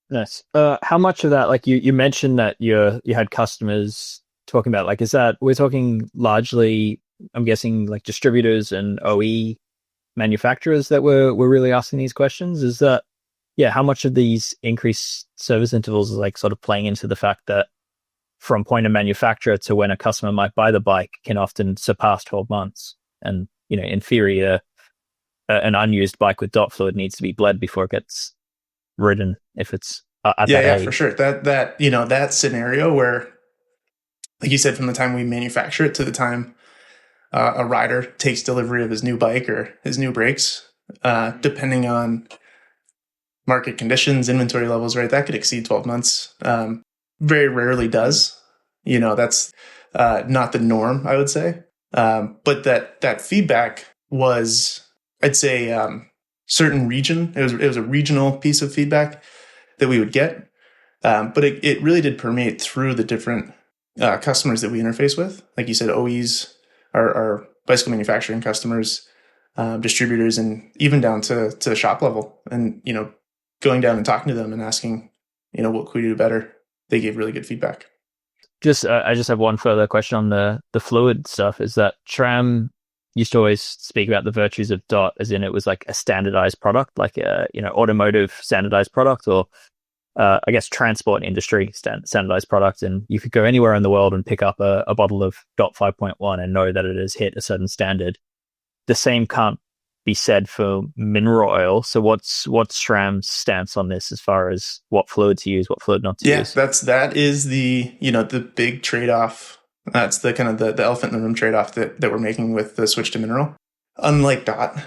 Nice. How much of that, like you mentioned that you had customers talking about, like, is that we're talking largely, I'm guessing, like distributors and OE manufacturers that were really asking these questions? Is that, yeah, how much of these increased service intervals is like sort of playing into the fact that from point of manufacturer to when a customer might buy the bike can often surpass 12 months? And, in theory, an unused bike with DOT fluid needs to be bled before it gets ridden if it's at that age. For sure. That scenario where, like you said, from the time we manufacture it to the time a rider takes delivery of his new bike or his new brakes, depending on market conditions, inventory levels, right, that could exceed 12 months. Very rarely does. That's not the norm, I would say. But that feedback was, I'd say, certain region. It was a regional piece of feedback that we would get. But it really did permeate through the different customers that we interface with. Like you said, OEs, our bicycle manufacturing customers, distributors, and even down to the shop level. And, going down and talking to them and asking, what could we do better? They gave really good feedback. I just have one further question on the fluid stuff. Is that SRAM used to always speak about the virtues of DOT, as in it was like a standardized product, like a automotive standardized product, or I guess transport industry standardized product, and you could go anywhere in the world and pick up a bottle of DOT 5.1 and know that it has hit a certain standard. The same can't be said for mineral oil. So what's SRAM's stance on this as far as what fluid to use, what fluid not to use? That is the the big trade-off. That's the kind of the elephant in the room trade-off that we're making with the switch to mineral. Unlike DOT,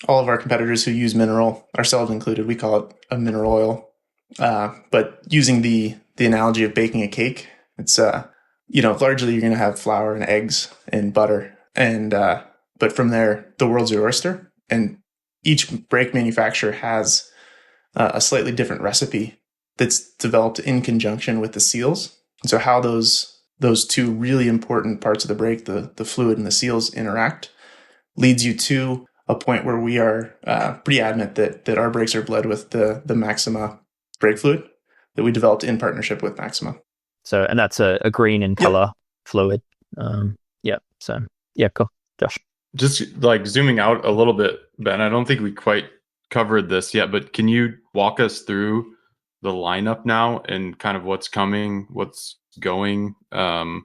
all of our competitors who use mineral, ourselves included, we call it a mineral oil. But using the analogy of baking a cake, it's largely you're going to have flour and eggs and butter, and but from there the world's your oyster. And each brake manufacturer has a slightly different recipe that's developed in conjunction with the seals. And so how those two really important parts of the brake, the fluid and the seals, interact leads you to a point where we are pretty adamant that our brakes are bled with the Maxima brake fluid that we developed in partnership with Maxima. So, and that's a green in color fluid. So cool. Josh. Just like zooming out a little bit, Ben, I don't think we quite covered this yet, but can you walk us through the lineup now and kind of what's coming, what's going, kind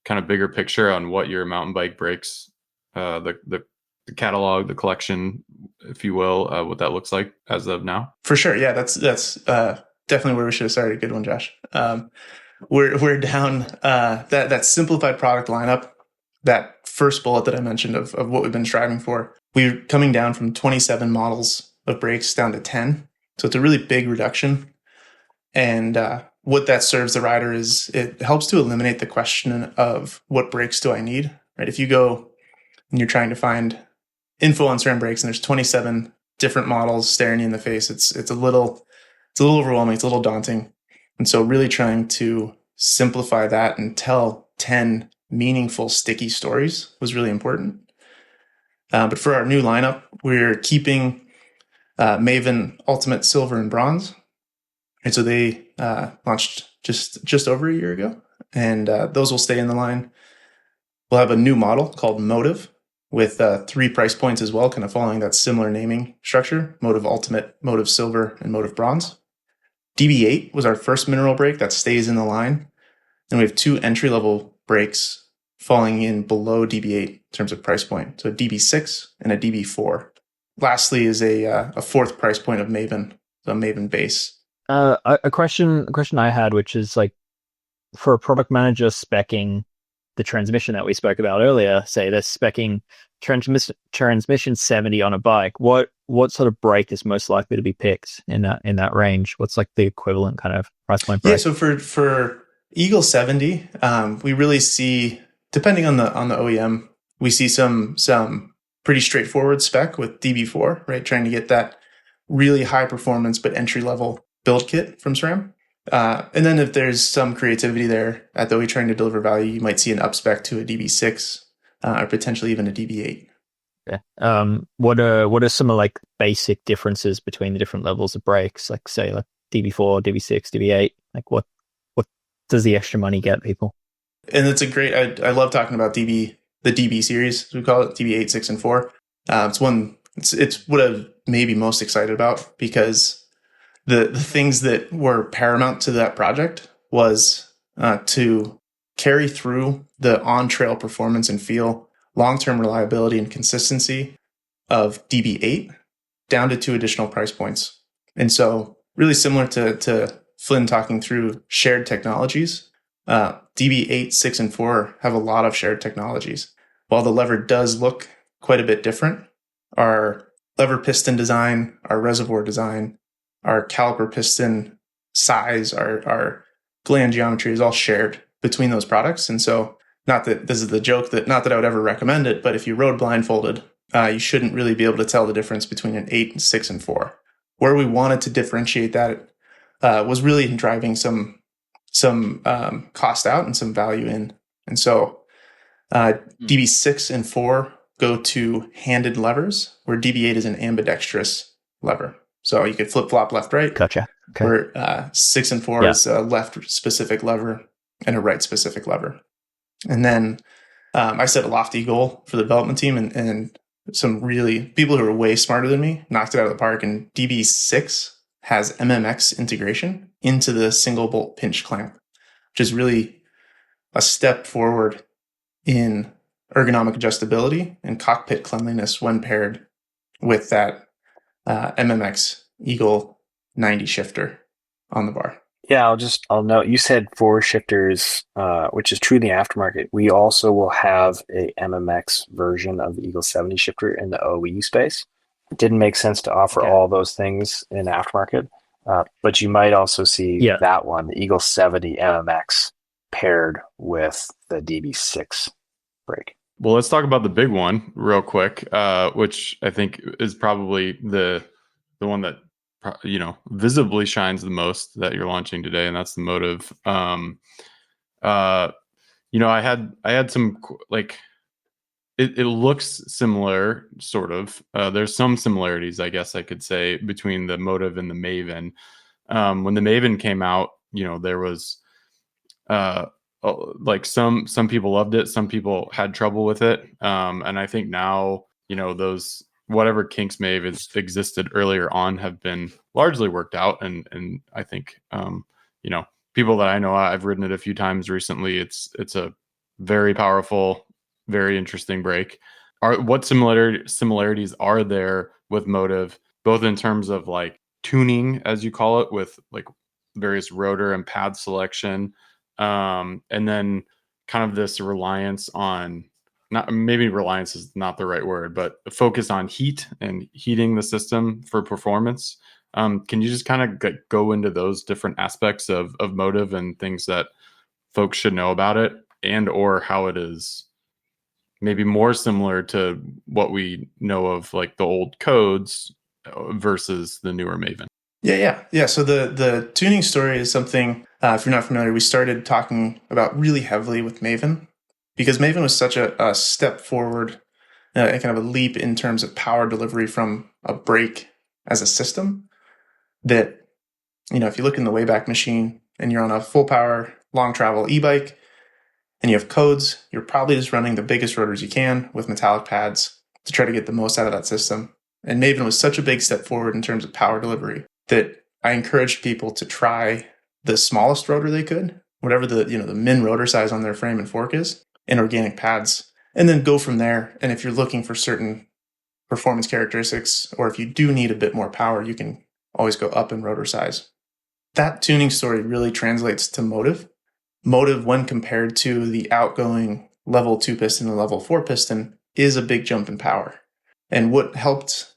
of bigger picture on what your mountain bike brakes, the catalog, the collection, if you will, what that looks like as of now? For sure. Yeah, that's definitely where we should have started. Good one, Josh. We're down that simplified product lineup. That first bullet that I mentioned of what we've been striving for, we're coming down from 27 models of brakes down to 10. So it's a really big reduction. And what that serves the rider is it helps to eliminate the question of what brakes do I need, right? If you go and you're trying to find info on SRAM brakes and there's 27 different models staring you in the face, it's a little overwhelming. It's a little daunting. And so really trying to simplify that and tell 10 meaningful, sticky stories was really important. But for our new lineup, we're keeping Maven Ultimate Silver and Bronze. And so they launched just over a year ago. And those will stay in the line. We'll have a new model called Motive. with 3 price points as well, kind of following that similar naming structure: Motive Ultimate, Motive Silver, and Motive Bronze. DB8 was our first mineral brake that stays in the line. And we have 2 entry-level brakes falling in below DB8 in terms of price point. So a DB6 and a DB4. Lastly is a 4th price point of Maven, the Maven base. A question I had, which is like, for a product manager speccing the transmission that we spoke about earlier, say they're speccing transmission 70 on a bike, what sort of brake is most likely to be picked in that range? What's like the equivalent kind of price point brake? Yeah, so for Eagle 70, we really see, depending on the OEM, we see some pretty straightforward spec with DB4, right? Trying to get that really high performance but entry level build kit from SRAM. And then if there's some creativity there at the OE trying to deliver value, you might see an upspec to a DB6 or potentially even a DB8. Okay. What are some of like basic differences between the different levels of brakes? Like say like DB4, DB6, DB8. Like what does the extra money get people? And it's a great. I love talking about the DB series, as we call it, DB8, 6, and 4. It's what I'm maybe most excited about, because the things that were paramount to that project was to carry through the on-trail performance and feel, long-term reliability and consistency of DB8 down to 2 additional price points. And so really similar to Flynn talking through shared technologies, DB8, 6, and 4 have a lot of shared technologies. While the lever does look quite a bit different, our lever piston design, our reservoir design, our caliper piston size, our gland geometry is all shared between those products. And so, not that this is the joke, not that I would ever recommend it, but if you rode blindfolded, you shouldn't really be able to tell the difference between an 8, 6, and 4. Where we wanted to differentiate that was really in driving some cost out and some value in. And so DB6 and 4 go to handed levers, where DB8 is an ambidextrous lever. So you could flip-flop left-right. Gotcha. Okay. Where 6 and 4 is a left-specific lever and a right-specific lever. And then I set a lofty goal for the development team, and some really people who are way smarter than me knocked it out of the park. And DB6 has MMX integration into the single bolt pinch clamp, which is really a step forward in ergonomic adjustability and cockpit cleanliness when paired with that MMX Eagle 90 shifter on the bar. Yeah, I'll note, you said 4 shifters, which is true in the aftermarket. We also will have a MMX version of the Eagle 70 shifter in the OE space. It didn't make sense to offer all those things in aftermarket, but you might also see that one, the Eagle 70 MMX, paired with the DB6 brake. Well, let's talk about the big one real quick, which I think is probably the one that visibly shines the most that you're launching today, and that's the Motive. I had some like it looks similar, sort of. There's some similarities, I guess I could say, between the Motive and the Maven. When the Maven came out, there was like some people loved it, some people had trouble with it, and I think now those whatever kinks may have existed earlier on have been largely worked out, and I think people that I know, I've ridden it a few times recently. It's a very powerful, very interesting brake. What similarities are there with Motive, both in terms of like tuning, as you call it, with like various rotor and pad selection, and then kind of this reliance on, not maybe reliance is not the right word, but focus on heat and heating the system for performance. Can you just kind of go into those different aspects of Motive and things that folks should know about it, and or how it is maybe more similar to what we know of like the old codes versus the newer Maven? Yeah. So the tuning story is something, if you're not familiar, we started talking about really heavily with Maven, because Maven was such a step forward, kind of a leap in terms of power delivery from a brake as a system, that, if you look in the Wayback Machine and you're on a full power, long travel e-bike, and you have codes, you're probably just running the biggest rotors you can with metallic pads to try to get the most out of that system. And Maven was such a big step forward in terms of power delivery that I encouraged people to try the smallest rotor they could, whatever the min rotor size on their frame and fork is, in organic pads, and then go from there. And if you're looking for certain performance characteristics, or if you do need a bit more power, you can always go up in rotor size. That tuning story really translates to motive. Motive, when compared to the outgoing level 2 piston and level 4 piston, is a big jump in power. And what helped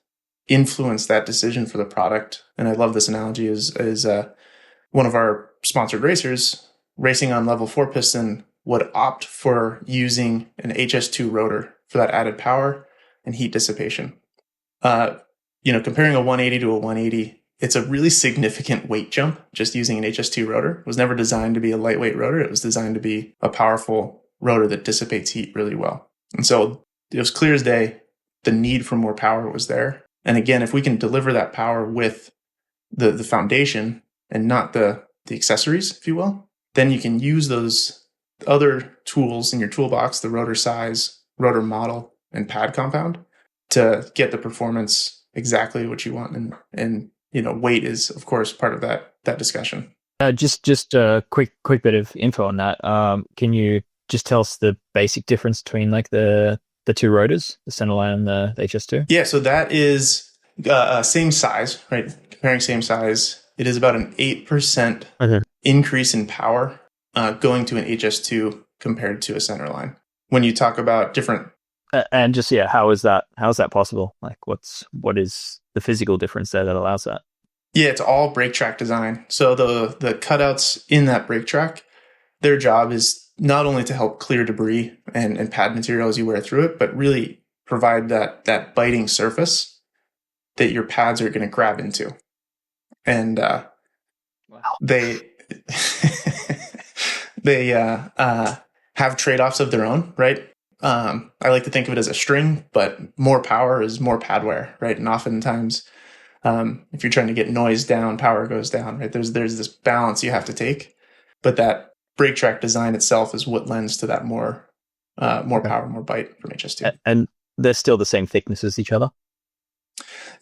influence that decision for the product, and I love this analogy, is one of our sponsored racers racing on level 4 piston would opt for using an HS2 rotor for that added power and heat dissipation. Comparing a 180 to a 180, it's a really significant weight jump just using an HS2 rotor. It was never designed to be a lightweight rotor. It was designed to be a powerful rotor that dissipates heat really well. And so it was clear as day, the need for more power was there. And again, if we can deliver that power with the foundation and not the accessories, if you will, then you can use those other tools in your toolbox, the rotor size, rotor model, and pad compound, to get the performance exactly what you want. And weight is, of course, part of that discussion. Just a quick bit of info on that. Can you just tell us the basic difference between like the two rotors, the centerline and the HS2? Yeah, so that is same size, right? Comparing same size, it is about an 8% increase in power going to an HS2 compared to a centerline. When you talk about different, and just how is that possible? Like, what is the physical difference there that allows that? Yeah, it's all brake track design. So the cutouts in that brake track, their job is not only to help clear debris and pad material as you wear through it, but really provide that biting surface that your pads are going to grab into. And they have trade-offs of their own, right? I like to think of it as a string, but more power is more pad wear, right? And oftentimes, if you're trying to get noise down, power goes down, right? There's this balance you have to take, but that brake track design itself is what lends to that more power, more bite from HS2. And they're still the same thickness as each other?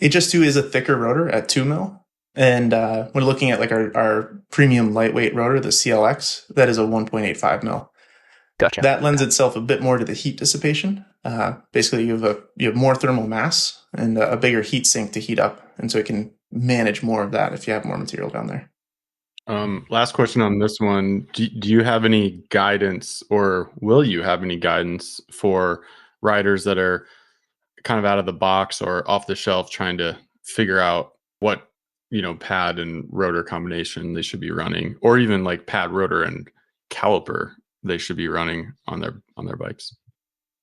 HS2 is a thicker rotor at 2 mil. And we're looking at like our premium lightweight rotor, the CLX, that is a 1.85 mil. Gotcha. That lends itself a bit more to the heat dissipation. Basically, you have more thermal mass and a bigger heat sink to heat up, and so it can manage more of that if you have more material down there. Last question on this one: do you have any guidance, or will you have any guidance for riders that are kind of out of the box or off the shelf, trying to figure out what pad and rotor combination they should be running, or even like pad, rotor, and caliper they should be running on their bikes?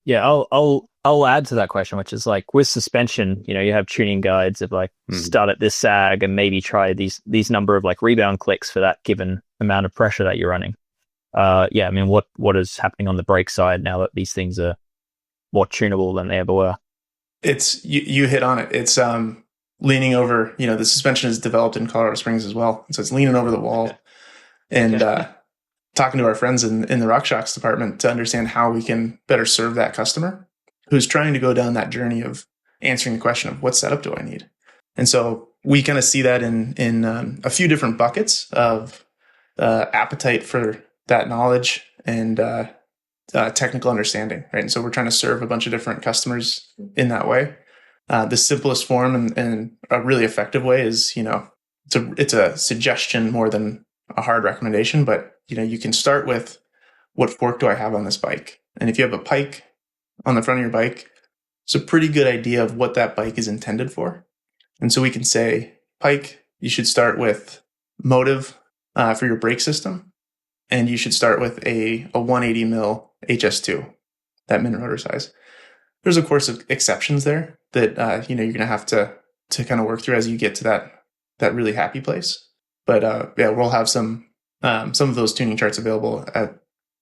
Yeah, I'll add to that question, which is like with suspension, you have tuning guides of like start at this sag and maybe try these number of like rebound clicks for that given amount of pressure that you're running. I mean, what is happening on the brake side now that these things are more tunable than they ever were? It's you hit on it. It's leaning over. The suspension is developed in Colorado Springs as well, so it's leaning over the wall and talking to our friends in the RockShox department to understand how we can better serve that customer who's trying to go down that journey of answering the question of what setup do I need. And so we kind of see that in a few different buckets of appetite for that knowledge and technical understanding, right? And so we're trying to serve a bunch of different customers in that way. The simplest form and a really effective way is, it's a suggestion more than a hard recommendation, but you can start with, what fork do I have on this bike? And if you have a pike on the front of your bike, it's a pretty good idea of what that bike is intended for. And so we can say, pike, you should start with motive for your brake system, and you should start with a 180 mil HS2, that min rotor size. There's of course exceptions there that you're going to have to kind of work through as you get to that really happy place. But we'll have some of those tuning charts available at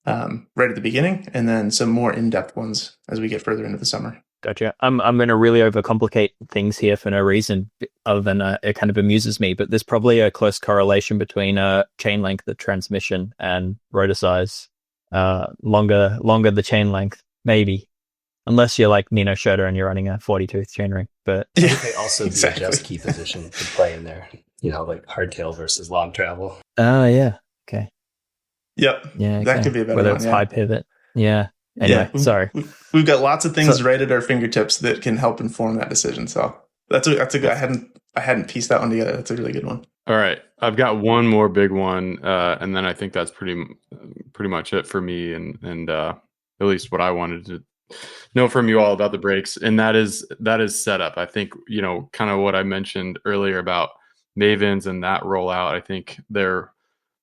right at the beginning, and then some more in-depth ones as we get further into the summer. Gotcha. I'm going to really overcomplicate things here for no reason other than it kind of amuses me, but there's probably a close correlation between chain length of transmission and rotor size. longer the chain length, maybe. Unless you're like Nino Schurter and you're running a 40-tooth chainring. But I think also the adjust key position could play in there, like hardtail versus long travel. Oh, yeah. Okay. Yep. Yeah. That could be a better Whether one. it's high pivot. Yeah. Anyway, sorry. We've got lots of things right at our fingertips that can help inform that decision. So that's a good. I hadn't pieced that one together. That's a really good one. All right, I've got one more big one, and then I think that's pretty much it for me, and at least what I wanted to know from you all about the brakes, and that is setup. I think kind of what I mentioned earlier about Mavens and that rollout. I think there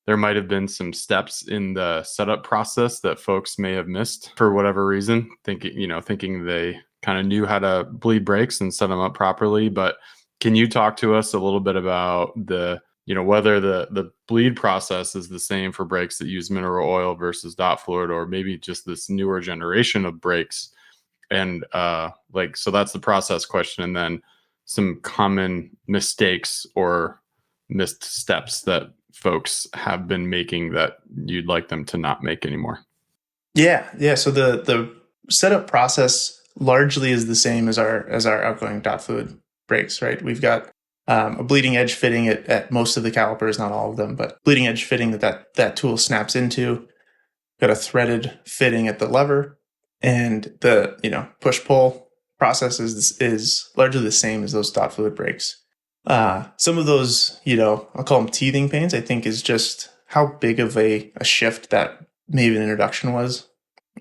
might have been some steps in the setup process that folks may have missed for whatever reason, thinking they kind of knew how to bleed brakes and set them up properly. But can you talk to us a little bit about whether the bleed process is the same for brakes that use mineral oil versus dot fluid, or maybe just this newer generation of brakes? And so that's the process question. And then some common mistakes or missed steps that folks have been making that you'd like them to not make anymore. Yeah. So the setup process largely is the same as our outgoing dot fluid brakes, right? We've got a bleeding edge fitting at most of the calipers, not all of them, but bleeding edge fitting that tool snaps into. Got a threaded fitting at the lever, and the push pull process is largely the same as those dot fluid brakes. Some of those, I'll call them teething pains, I think is just how big of a shift that maybe an introduction was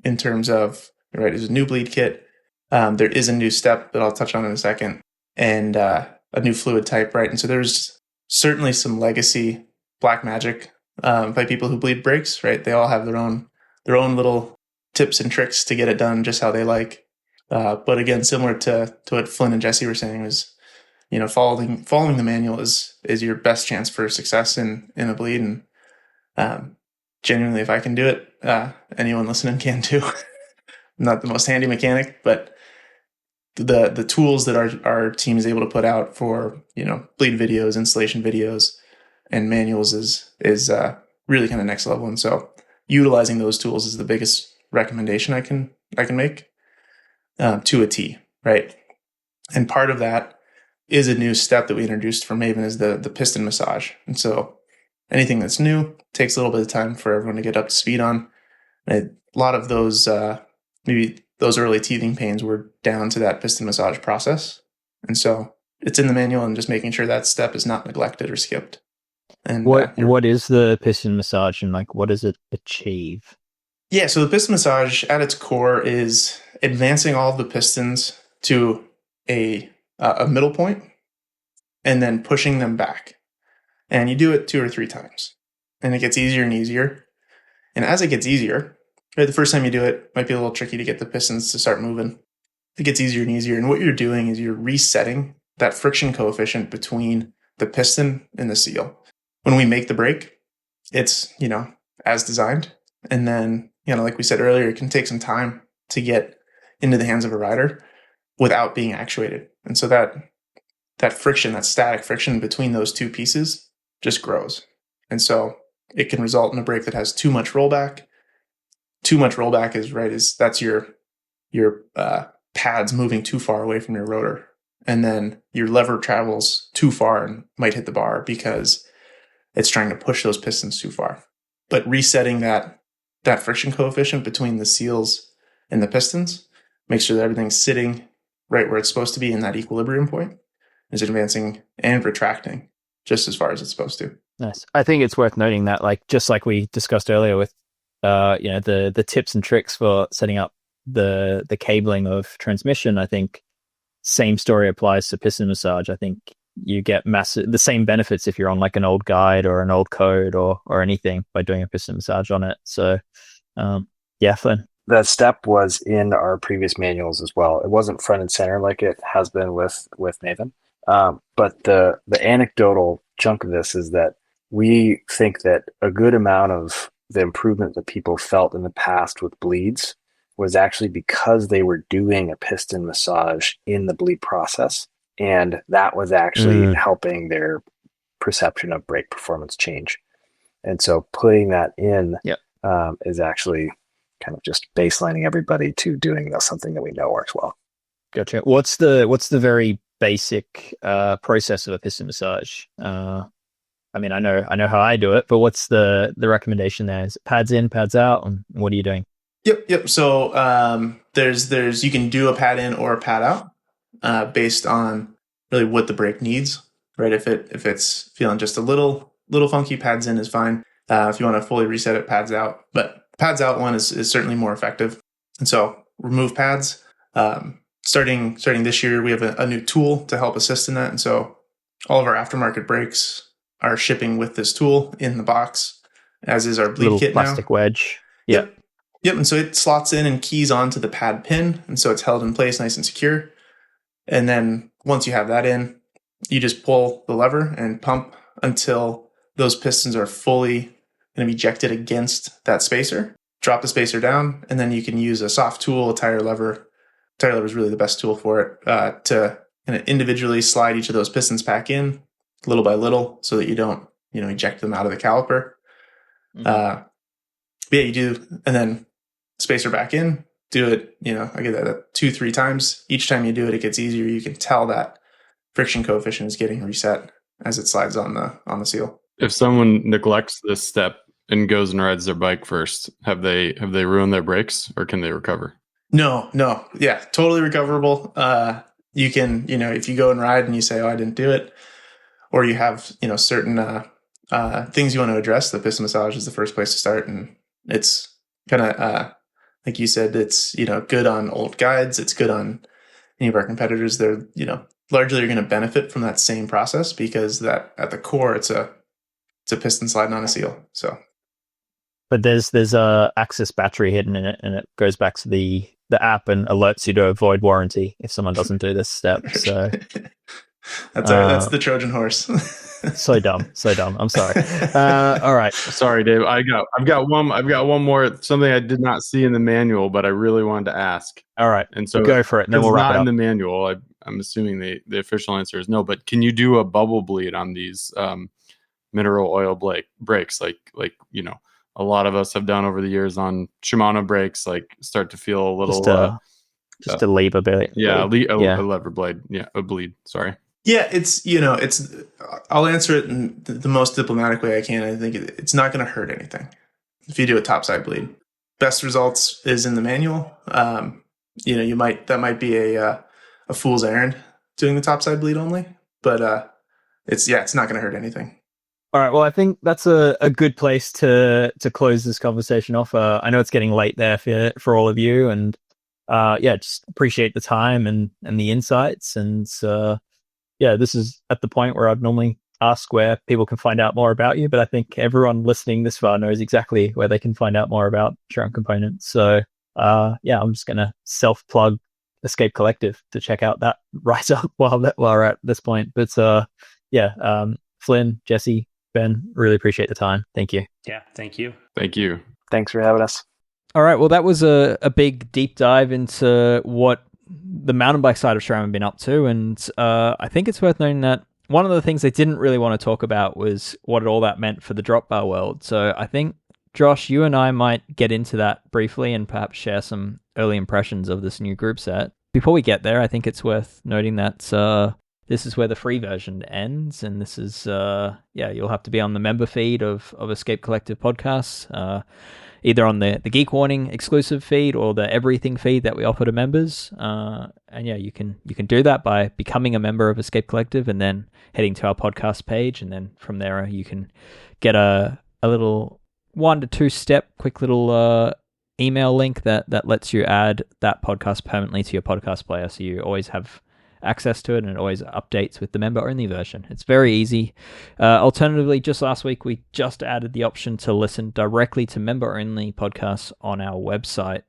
in terms of, right, it's a new bleed kit. There is a new step that I'll touch on in a second, and a new fluid type, right? And so there's certainly some legacy black magic by people who bleed brakes, right? They all have their own little tips and tricks to get it done just how they like. But again, similar to what Flynn and Jesse were saying, is following the manual is your best chance for success in a bleed. And genuinely, if I can do it, anyone listening can too. I'm not the most handy mechanic, but the tools that our team is able to put out for bleed videos, installation videos, and manuals is really kind of next level. And so utilizing those tools is the biggest recommendation I can make to a T, right? And part of that is a new step that we introduced for Maven is the piston massage. And so anything that's new takes a little bit of time for everyone to get up to speed on. And a lot of those maybe those early teething pains were down to that piston massage process. And so it's in the manual, and just making sure that step is not neglected or skipped. And what is the piston massage, and what does it achieve? Yeah, so the piston massage at its core is advancing all of the pistons to a middle point and then pushing them back. And you do it 2 or 3 times, and it gets easier and easier. And as it gets easier, right, the first time you do it might be a little tricky to get the pistons to start moving. It gets easier and easier. And what you're doing is you're resetting that friction coefficient between the piston and the seal. When we make the brake, it's, as designed. And then, like we said earlier, it can take some time to get into the hands of a rider without being actuated. And so that friction, that static friction between those two pieces just grows. And so it can result in a brake that has too much rollback. Too much rollback that's your pads moving too far away from your rotor. And then your lever travels too far and might hit the bar because it's trying to push those pistons too far. But resetting that friction coefficient between the seals and the pistons makes sure that everything's sitting right where it's supposed to be in that equilibrium point, is advancing and retracting just as far as it's supposed to. Nice. I think it's worth noting that, just like we discussed earlier with the tips and tricks for setting up the cabling of transmission, I think same story applies to piston massage. I think you get the same benefits if you're on an old guide or an old code or anything by doing a piston massage on it. So yeah, Flynn. That step was in our previous manuals as well. It wasn't front and center like it has been with Maven. But the anecdotal chunk of this is that we think that a good amount of the improvement that people felt in the past with bleeds was actually because they were doing a piston massage in the bleed process. And that was actually helping their perception of brake performance change. And so putting that in is actually kind of just baselining everybody to doing something that we know works well. Gotcha. What's the very basic process of a piston massage? I mean, I know how I do it, but what's the recommendation there? Is it pads in, pads out, and what are you doing? Yep. So there's you can do a pad in or a pad out based on really what the brake needs, right? If it's feeling just a little funky, pads in is fine. If you want to fully reset it, pads out. But pads out one is certainly more effective. And so remove pads. Starting this year, we have a new tool to help assist in that. And so all of our aftermarket brakes are shipping with this tool in the box, as is our bleed Little kit plastic now. wedge. Yep. And so it slots in and keys onto the pad pin. And so it's held in place nice and secure. And then once you have that in, you just pull the lever and pump until those pistons are fully going to be ejected against that spacer. Drop the spacer down, and then you can use a soft tool, a tire lever. Tire lever is really the best tool for it, to kind of individually slide each of those pistons back in little by little so that you don't, eject them out of the caliper. Mm-hmm. Yeah, you do, and then spacer back in, do it, I get that 2-3 times. Each time you do it, it gets easier. You can tell that friction coefficient is getting reset as it slides on the seal. If someone neglects this step and goes and rides their bike first, have they ruined their brakes, or can they recover? No. Yeah, totally recoverable. You can, if you go and ride and you say, oh, I didn't do it, or you have, certain things you want to address, the piston massage is the first place to start. And it's kind of, like you said, it's, good on old guides. It's good on any of our competitors. They're, largely you're going to benefit from that same process, because that at the core, it's a piston sliding on a seal. So, but there's a AXS battery hidden in it, and it goes back to the app and alerts you to avoid warranty if someone doesn't do this step. So that's the Trojan horse. so dumb. I'm sorry. All right. Sorry, Dave. I've got one more, something I did not see in the manual, but I really wanted to ask. All right. And so go for it. And then we'll wrap it up. In the manual. I'm assuming the official answer is no, but can you do a bubble bleed on these mineral oil brakes? Like, a lot of us have done over the years on Shimano brakes, like start to feel a little, just a lever blade. Yeah. A lever blade. Yeah. A bleed. Sorry. Yeah, it's I'll answer it in the most diplomatic way I can. I think it's not going to hurt anything if you do a topside bleed. Best results is in the manual. That might be a fool's errand doing the topside bleed only, but it's not going to hurt anything. All right. Well, I think that's a good place to close this conversation off. I know it's getting late there for all of you, and just appreciate the time and the insights. And this is at the point where I'd normally ask where people can find out more about you, but I think everyone listening this far knows exactly where they can find out more about SRAM components. So I'm just gonna self-plug Escape Collective to check out that write-up while we're at this point. But Flynn, Jesse, Ben, really appreciate the time. Thank you. Yeah, thank you. Thank you. Thanks for having us. All right. Well, that was a big deep dive into what the mountain bike side of SRAM have been up to. And I think it's worth noting that one of the things they didn't really want to talk about was what all that meant for the drop bar world. So I think, Josh, you and I might get into that briefly and perhaps share some early impressions of this new group set. Before we get there, I think it's worth noting that this is where the free version ends, and this is, you'll have to be on the member feed of Escape Collective podcasts, either on the Geek Warning exclusive feed or the Everything feed that we offer to members. You can do that by becoming a member of Escape Collective and then heading to our podcast page, and then from there you can get a little 1 to 2 step quick little email link that lets you add that podcast permanently to your podcast player, so you always have access to it, and it always updates with the member-only version. It's very easy. Alternatively, just last week, we just added the option to listen directly to member-only podcasts on our website.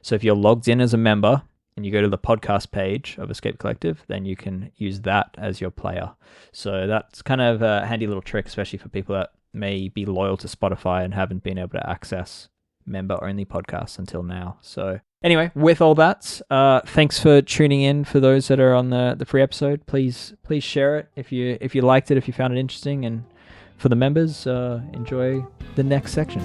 So if you're logged in as a member and you go to the podcast page of Escape Collective, then you can use that as your player. So that's kind of a handy little trick, especially for people that may be loyal to Spotify and haven't been able to access member-only podcasts until now. So anyway, with all that, thanks for tuning in. For those that are on the free episode, please share it if you liked it, if you found it interesting, and for the members, enjoy the next section.